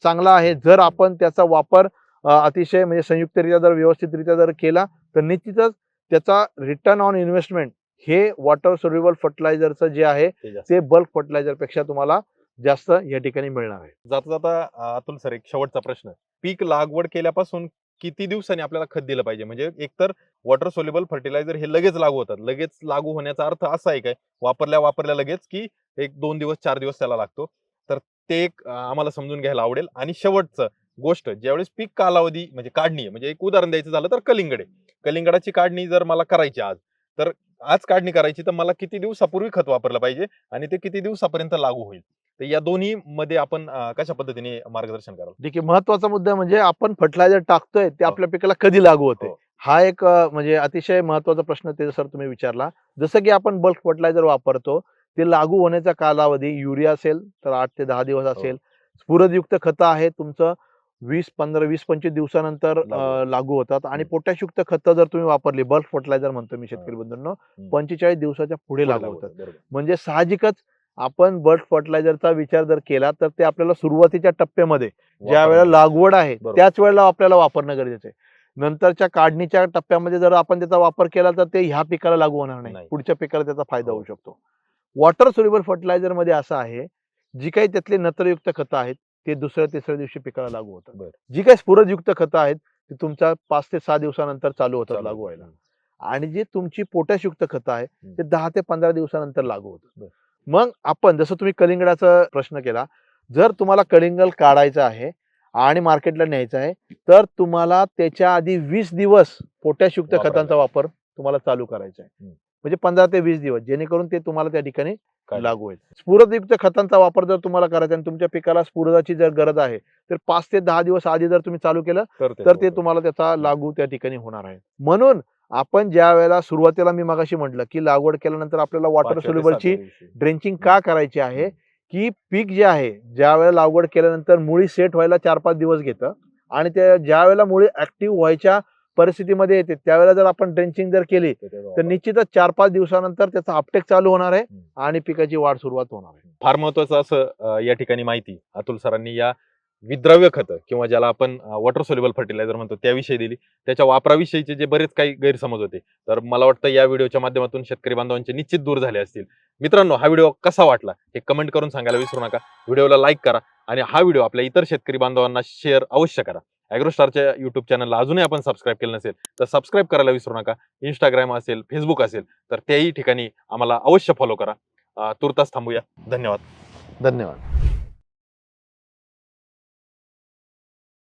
चांगला आहे. जर आपण त्याचा वापर अतिशय म्हणजे संयुक्तरित्या जर व्यवस्थितरित्या जर केला तर निश्चितच त्याचा रिटर्न ऑन इन्व्हेस्टमेंट हे वॉटर सोल्युबल फर्टिलायझरचं जे आहे ते बल्क फर्टिलायझर पेक्षा तुम्हाला जास्त या ठिकाणी मिळणार आहे. जाता जाता अतुल सर, एक शेवटचा प्रश्न, पीक लागवड केल्यापासून किती दिवसांनी आपल्याला खत दिलं पाहिजे? म्हणजे एकतर वॉटर सोल्युबल फर्टिलायझर हे लगेच लागू होतात, लगेच लागू होण्याचा अर्थ असा आहे काय वापरल्या लगेच की 1-2 दिवस 4 दिवस त्याला लागतो? तर ते एक आम्हाला समजून घ्यायला आवडेल. आणि शेवटचं गोष्ट, ज्यावेळेस पीक कालावधी म्हणजे काढणी आहे, म्हणजे एक उदाहरण द्यायचं झालं तर कलिंगड आहे, कलिंगडाची काढणी जर मला करायची तर आज काढणी करायची तर मला किती दिवसापूर्वी खत वापरलं पाहिजे आणि ते किती दिवसापर्यंत लागू होईल? तर या दोन्ही मध्ये आपण कशा पद्धतीने मार्गदर्शन कराल? ठीक आहे, महत्वाचा मुद्दा म्हणजे आपण फर्टिलायझर टाकतोय ते आपल्या पिकाला कधी लागू होते, हा एक म्हणजे अतिशय महत्वाचा प्रश्न ते सर तुम्ही विचारला. जसं की आपण बल्क फर्टिलायझर वापरतो ते लागू होण्याचा कालावधी युरिया असेल तर 8 ते 10 दिवस असेल, स्फुरदयुक्त खतं आहे तुमचं 20-25 दिवसानंतर लागू होतात, आणि पोटॅशयुक्त खतं जर तुम्ही वापरली, बल्क फर्टिलायझर म्हणतो मी शेतकरी बंधूंनो, 45 दिवसाच्या पुढे लागू होतात. म्हणजे साहजिकच आपण बल्क फर्टिलायझरचा विचार जर केला तर ते आपल्याला सुरुवातीच्या टप्प्यामध्ये ज्या वेळेला लागवड आहे त्याच वेळेला आपल्याला वापरणं गरजेचं आहे. नंतरच्या काढणीच्या टप्प्यामध्ये जर आपण त्याचा वापर केला तर ते ह्या पिकाला लागू होणार नाही, पुढच्या पिकाला त्याचा फायदा होऊ शकतो. वॉटर सोल्युबल फर्टिलायझर मध्ये असं आहे, जी काही त्यातले नत्रयुक्त खतं आहेत ते दुसऱ्या तिसऱ्या दिवशी पिकाला लागू होतात. बरं. जी काही स्फुरदयुक्त खतं आहेत ती तुमच्या 5 ते 6 दिवसानंतर चालू होतात लागू व्हायला. आणि जी तुमची पोटॅशयुक्त खतं आहे ते 10 ते 15 दिवसानंतर लागू होतात. मग आपण जसं तुम्ही कलिंगडाचा प्रश्न केला, जर तुम्हाला कलिंगड काढायचं आहे आणि मार्केटला न्यायचं आहे तर तुम्हाला त्याच्या आधी 20 दिवस पोटॅशयुक्त वापरायला. खतांचा वापर तुम्हाला चालू करायचा आहे. म्हणजे 15 ते 20 दिवस, जेणेकरून ते तुम्हाला त्या ठिकाणी लागू होईल. स्फुरदयुक्त खतांचा वापर जर तुम्हाला करायचा आणि तुमच्या पिकाला स्फुरदाची जर गरज आहे तर 5 ते 10 दिवस आधी जर तुम्ही चालू केलं तर ते तुम्हाला त्याचा लागू त्या ठिकाणी होणार आहे. म्हणून आपण ज्या वेळेला सुरुवातीला मी मगाशी म्हटलं की लागवड केल्यानंतर आपल्याला वॉटर सोल्युबलची ड्रेंचिंग का करायची आहे, की पीक जे आहे ज्या वेळेला लागवड केल्यानंतर मुळी सेट व्हायला 4-5 दिवस घेतं आणि त्या ज्या वेळेला मुळी ऍक्टिव्ह व्हायच्या परिस्थितीमध्ये येते त्यावेळेला जर आपण ड्रेंचिंग जर केली तर निश्चितच 4-5 दिवसानंतर त्याचा अपटेक चालू होणार आहे आणि पिकाची वाढ सुरुवात होणार आहे. फार महत्वाचं असं या ठिकाणी माहिती अतुल सरांनी या विद्रव्य खतं किंवा ज्याला आपण वॉटर सोल्युबल फर्टिलायझर म्हणतो त्याविषयी दिली. त्याच्या वापराविषयीचे जे बरेच काही गैरसमज होते तर मला वाटतं या व्हिडिओच्या माध्यमातून शेतकरी बांधवांचे निश्चित दूर झाले असतील. मित्रांनो, हा व्हिडिओ कसा वाटला हे कमेंट करून सांगायला विसरू नका. व्हिडिओला लाईक करा आणि हा व्हिडिओ आपल्या इतर शेतकरी बांधवांना शेअर अवश्य करा. ॲग्रोस्टारच्या युट्यूब चॅनलला अजूनही आपण सबस्क्राईब केलं नसेल तर सबस्क्राईब करायला विसरू नका. इंस्टाग्राम असेल, फेसबुक असेल तर त्याही ठिकाणी आम्हाला अवश्य फॉलो करा. तुर्तास थांबूया. धन्यवाद. धन्यवाद.